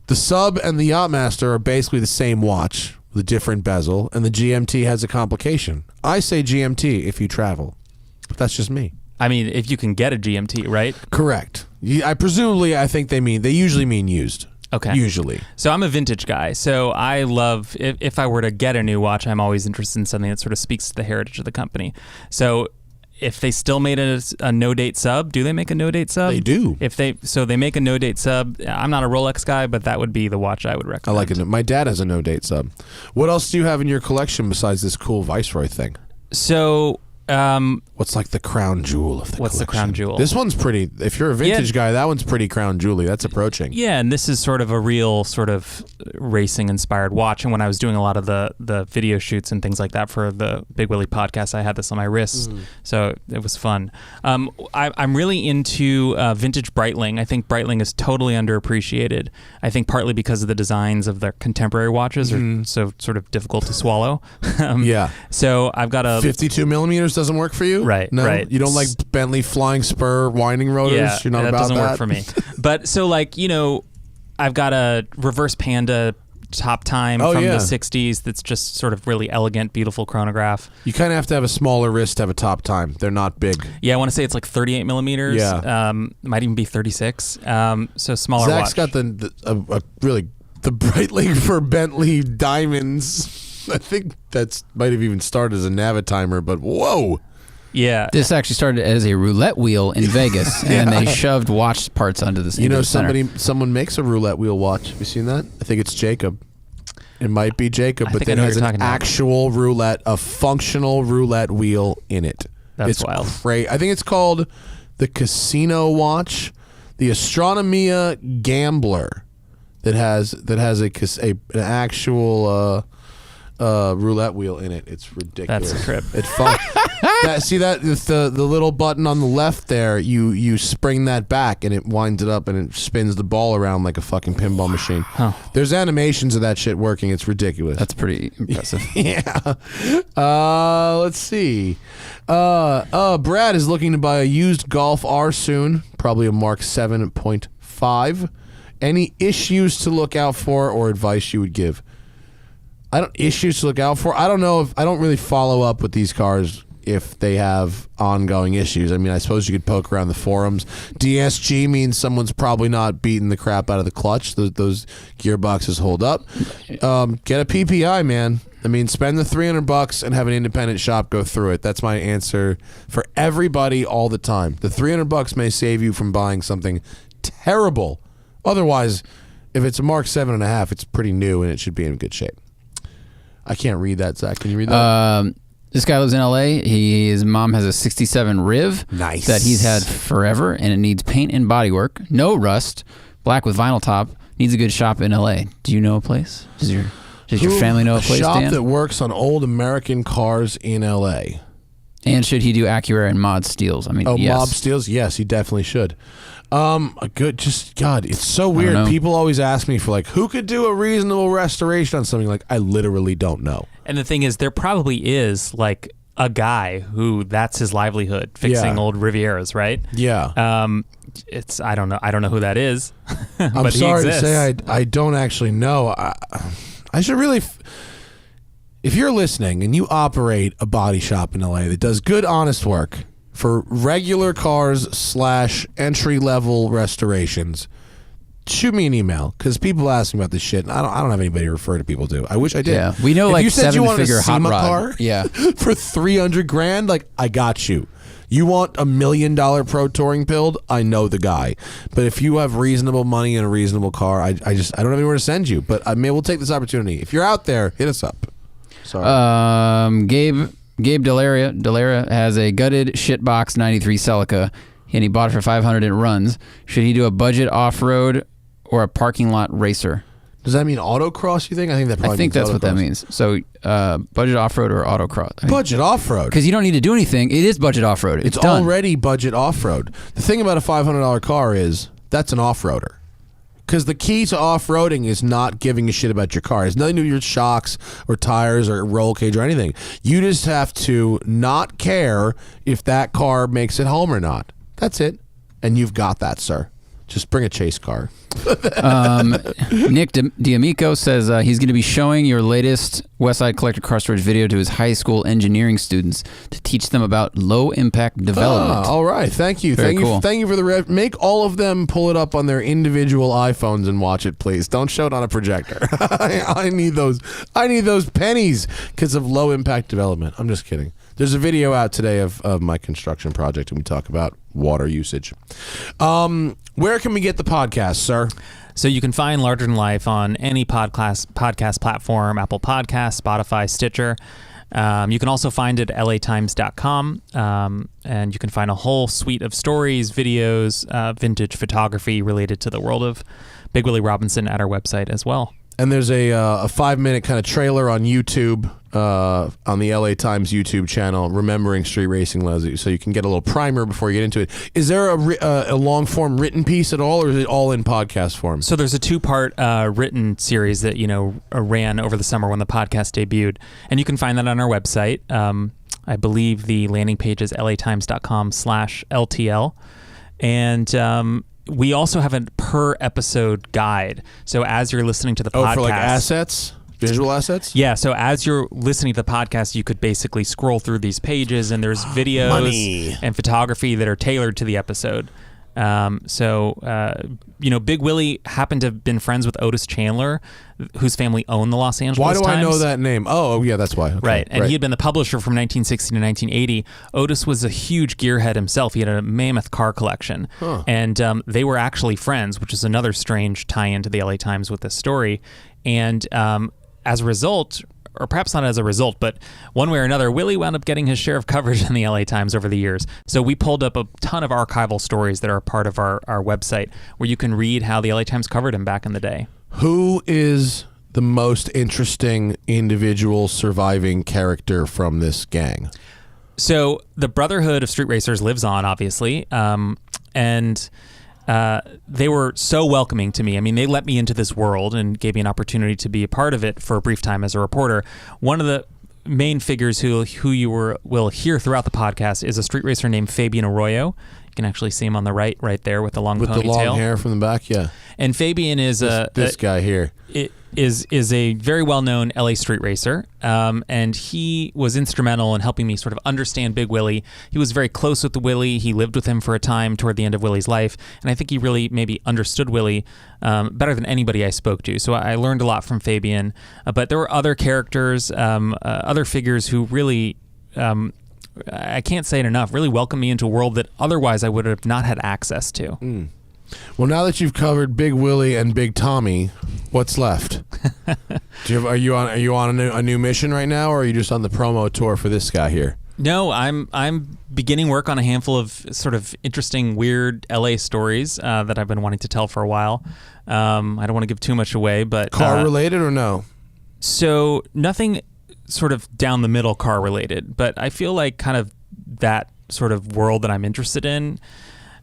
the Sub and the Yachtmaster are basically the same watch with a different bezel, and the GMT has a complication. I say GMT if you travel. But that's just me. I mean, if you can get a GMT, right? Correct. I think they usually mean used. Okay. Usually. So I'm a vintage guy. So I love, if I were to get a new watch, I'm always interested in something that sort of speaks to the heritage of the company. So if they still made a no-date sub, do they make a no-date sub? They do. So they make a no-date sub. I'm not a Rolex guy, but that would be the watch I would I recommend. like it. My dad has a no-date sub. What else do you have in your collection besides this cool Viceroy thing? So... what's like the crown jewel of the What's the collection? crown jewel? This one's pretty. If you're a vintage guy, that one's pretty crown jewelly. That's approaching. Yeah, and this is sort of a real sort of racing inspired watch. And when I was doing a lot of the video shoots and things like that for the Big Willie podcast, I had this on my wrist, so it was fun. I'm really into vintage Breitling. I think Breitling is totally underappreciated. I think partly because of the designs of their contemporary watches are so sort of difficult to swallow. Yeah. So I've got a 52 millimeters doesn't work for you? Right, No? right. You don't like Bentley Flying Spur winding rotors? Yeah, You're not that about doesn't that? work for me. But so I've got a reverse Panda top time from yeah. the 60s that's just sort of really elegant, beautiful chronograph. You kind of have to have a smaller wrist to have a top time. They're not big. Yeah, I want to say it's like 38 millimeters. Yeah. Might even be 36. So smaller Zach's watch. got the Breitling for Bentley diamonds. I think that's might have even started as a Navitimer, but whoa. Yeah. This actually started as a roulette wheel in Vegas, and they shoved watch parts onto the Someone makes a roulette wheel watch. Have you seen that? I think it's Jacob. It might be Jacob, I but think I then know what has you're an talking about. actual roulette, a functional roulette wheel in it. That's it's wild. I think it's called the Casino Watch, the Astronomia Gambler. that has an actual roulette wheel in it. It's ridiculous. That's a trip. It's fun. See that the little button on the left there? You spring that back and it winds it up and it spins the ball around like a fucking pinball machine. Oh. There's animations of that shit working. It's ridiculous. That's pretty impressive. Yeah. Let's see. Brad is looking to buy a used Golf R soon, probably a Mark 7.5. Any issues to look out for or advice you would give? Issues to look out for. I don't know if I don't really follow up with these cars if they have ongoing issues. I mean, I suppose you could poke around the forums. DSG means someone's probably not beating the crap out of the clutch. Those gearboxes hold up. Get a PPI, man. I mean, spend the $300 and have an independent shop go through it. That's my answer for everybody all the time. The $300 may save you from buying something terrible. Otherwise, if it's a Mark 7.5, it's pretty new and it should be in good shape. I can't read that, Zach. Can you read that? This guy lives in L.A. His mom has a 67 Riv Nice. that he's had forever, and it needs paint and bodywork. No rust, black with vinyl top. Needs a good shop in L.A. Do you know a place? Does your family know a place, shop Dan? that works on old American cars in L.A. And should he do Acura and mod steels? I mean, yes. Mob steels? Yes, he definitely should. God, it's so weird. know. People always ask me for like, who could do a reasonable restoration on something? Like, I literally don't know. And the thing is, there probably is like a guy who that's his livelihood, fixing old Rivieras, right? Yeah. I don't know who that is. But I'm sorry he to exists. say I don't actually know. I should really. If you're listening and you operate a body shop in LA that does good, honest work for regular cars / entry-level restorations, shoot me an email because people ask me about this shit and I don't have anybody to refer to people to. I wish I did. Yeah, we know if like you said you wanted a seven-figure hot SEMA rod. car Yeah. for $300,000, like I got you. You want $1 million Pro Touring build? I know the guy. But if you have reasonable money and a reasonable car, I don't have anywhere to send you. But maybe we'll take this opportunity. If you're out there, hit us up. Sorry. Gabe Delaria has a gutted shitbox 93 Celica, and he bought it for $500 and it runs. Should he do a budget off-road or a parking lot racer? Does that mean autocross, you think? I think that probably I think means that's what that autocross. means. So budget off-road or autocross? Budget off-road. Because you don't need to do anything. It is budget off-road. It's done. Already budget off-road. The thing about a $500 car is that's an off-roader. Because the key to off-roading is not giving a shit about your car. It's nothing to do with your shocks or tires or roll cage or anything. You just have to not care if that car makes it home or not. That's it. And you've got that, sir. Just bring a chase car. Nick D'Amico says he's going to be showing your latest Westside Collector Car Storage video to his high school engineering students to teach them about low impact development. All right. Thank you. Very cool. Thank you for the make all of them pull it up on their individual iPhones and watch it, please. Don't show it on a projector. I need those pennies because of low impact development. I'm just kidding. There's a video out today of my construction project and we talk about water usage. Where can we get the podcast, sir? So you can find Larger Than Life on any podcast platform, Apple Podcasts, Spotify, Stitcher. You can also find it at latimes.com, and you can find a whole suite of stories, videos, vintage photography related to the world of Big Willie Robinson at our website as well. And there's a 5-minute kind of trailer on YouTube, on the LA Times YouTube channel, Remembering Street Racing, Leslie, so you can get a little primer before you get into it. Is there a long-form written piece at all, or is it all in podcast form? So there's a 2-part written series that ran over the summer when the podcast debuted, and you can find that on our website. I believe the landing page is latimes.com/LTL, and we also have a per episode guide. So as you're listening to the podcast, for like assets, visual assets. Yeah. So as you're listening to the podcast, you could basically scroll through these pages, and there's videos and photography that are tailored to the episode. Big Willie happened to have been friends with Otis Chandler, whose family owned the Los Angeles Times. Why do I know that name? Oh, yeah, that's why. Okay, right. And he had been the publisher from 1960 to 1980. Otis was a huge gearhead himself. He had a mammoth car collection. Huh. And they were actually friends, which is another strange tie-in to the LA Times with this story. And as a result, or perhaps not as a result, but one way or another, Willie wound up getting his share of coverage in the LA Times over the years. So we pulled up a ton of archival stories that are part of our website where you can read how the LA Times covered him back in the day. Who is the most interesting individual surviving character from this gang? So the Brotherhood of Street Racers lives on, obviously, and they were so welcoming to me. I mean, they let me into this world and gave me an opportunity to be a part of it for a brief time as a reporter. One of the main figures who you will hear throughout the podcast is a street racer named Fabian Arroyo. You can actually see him on the right there with the long ponytail. With the long hair from the back, yeah. And Fabian is this guy here. Is a very well-known LA street racer, and he was instrumental in helping me sort of understand Big Willie. He was very close with Willie. He lived with him for a time toward the end of Willie's life, and I think he really maybe understood Willie better than anybody I spoke to. So I learned a lot from Fabian, but there were other characters, other figures who really... I can't say it enough, really welcomed me into a world that otherwise I would have not had access to. Well, now that you've covered Big Willie and Big Tommy, what's left? Are you on a new mission right now, or are you just on the promo tour for this guy here? No, I'm beginning work on a handful of sort of interesting, weird LA stories that I've been wanting to tell for a while. I don't want to give too much away, but car related or no? So nothing sort of down the middle car related, but I feel like kind of that sort of world that I'm interested in,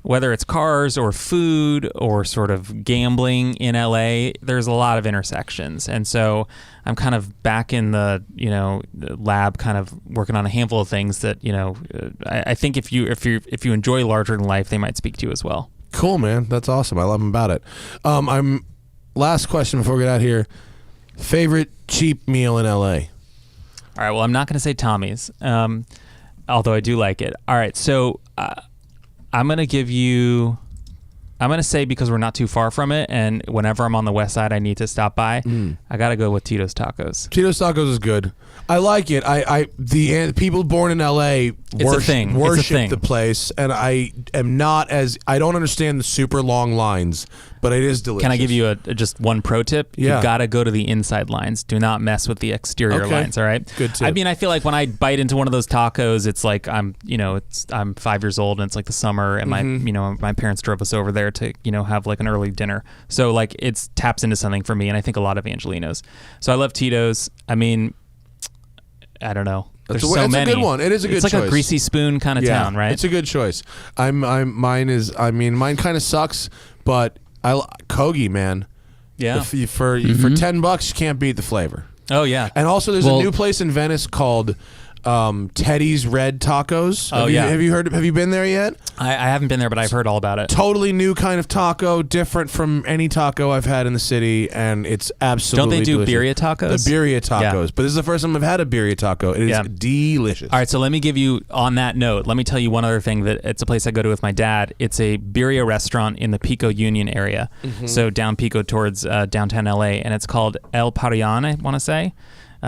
whether it's cars or food or sort of gambling in LA, there's a lot of intersections. And so I'm kind of back in the lab, kind of working on a handful of things that, I think if you enjoy larger than life, they might speak to you as well. Cool, man. That's awesome. I love about it. Last question before we get out here. Favorite cheap meal in LA? All right. Well, I'm not going to say Tommy's, although I do like it. All right. So I'm going to say, because we're not too far from it, and whenever I'm on the west side I need to stop by, I got to go with Tito's Tacos. Tito's Tacos is good. I like it. The people born in LA worship the place, and I don't understand the super long lines, but it is delicious. Can I give you just one pro tip? Yeah. You got to go to the inside lines. Do not mess with the exterior lines, all right? Good tip. I mean, I feel like when I bite into one of those tacos, it's like I'm 5 years old and it's like the summer, and my parents drove us over there to, have like an early dinner. So like it taps into something for me, and I think a lot of Angelinos. So I love Tito's. I mean, I don't know. There's so many. It's a good one. It is a good choice. It's like a greasy spoon kind of town, right? It's a good choice. Mine kind of sucks, but Kogi, man. Yeah. For $10, you can't beat the flavor. Oh yeah. And also, there's a new place in Venice called Teddy's Red Tacos. Have you been there yet? I haven't been there, but I've heard all about it. Totally new kind of taco, different from any taco I've had in the city, and it's absolutely delicious. Don't they do delicious. birria tacos? The birria tacos. Yeah. But this is the first time I've had a birria taco. It is delicious. All right, so let me give you, on that note, let me tell you one other thing. That it's a place I go to with my dad. It's a birria restaurant in the Pico Union area. So down Pico towards downtown LA, and it's called El Parian, I want to say.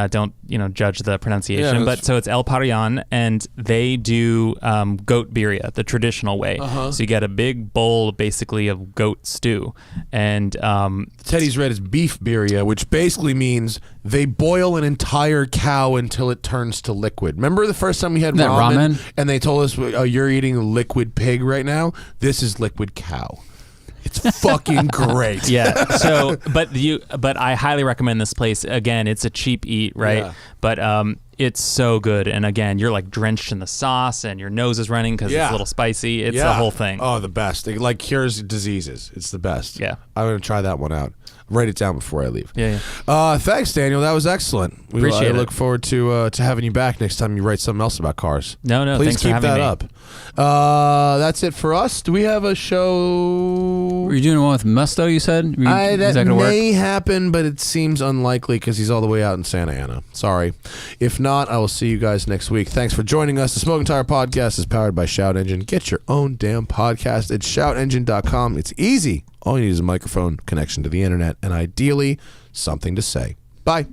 Don't judge the pronunciation, but so it's El Parian, and they do goat birria the traditional way. So you get a big bowl basically of goat stew, and Teddy's Red is beef birria, which basically means they boil an entire cow until it turns to liquid. Remember the first time we had ramen, and they told us, you're eating liquid pig right now? This is liquid cow. It's fucking great. Yeah. So, but I highly recommend this place. Again, it's a cheap eat, right? Yeah. But it's so good. And again, you're like drenched in the sauce, and your nose is running because it's a little spicy. It's the whole thing. Oh, the best. It like cures diseases. It's the best. Yeah. I'm gonna try that one out. Write it down before I leave. Yeah. Thanks, Daniel. That was excellent. Appreciate it. I look forward to having you back next time you write something else about cars. No. Please thanks keep for having that me. up. That's it for us. Do we have a show? Were you doing one with Musto, you said? That may happen, but it seems unlikely because he's all the way out in Santa Ana. Sorry. If not, I will see you guys next week. Thanks for joining us. The Smoking Tire Podcast is powered by Shout Engine. Get your own damn podcast at shoutengine.com. It's easy. All you need is a microphone, connection to the internet, and ideally, something to say. Bye.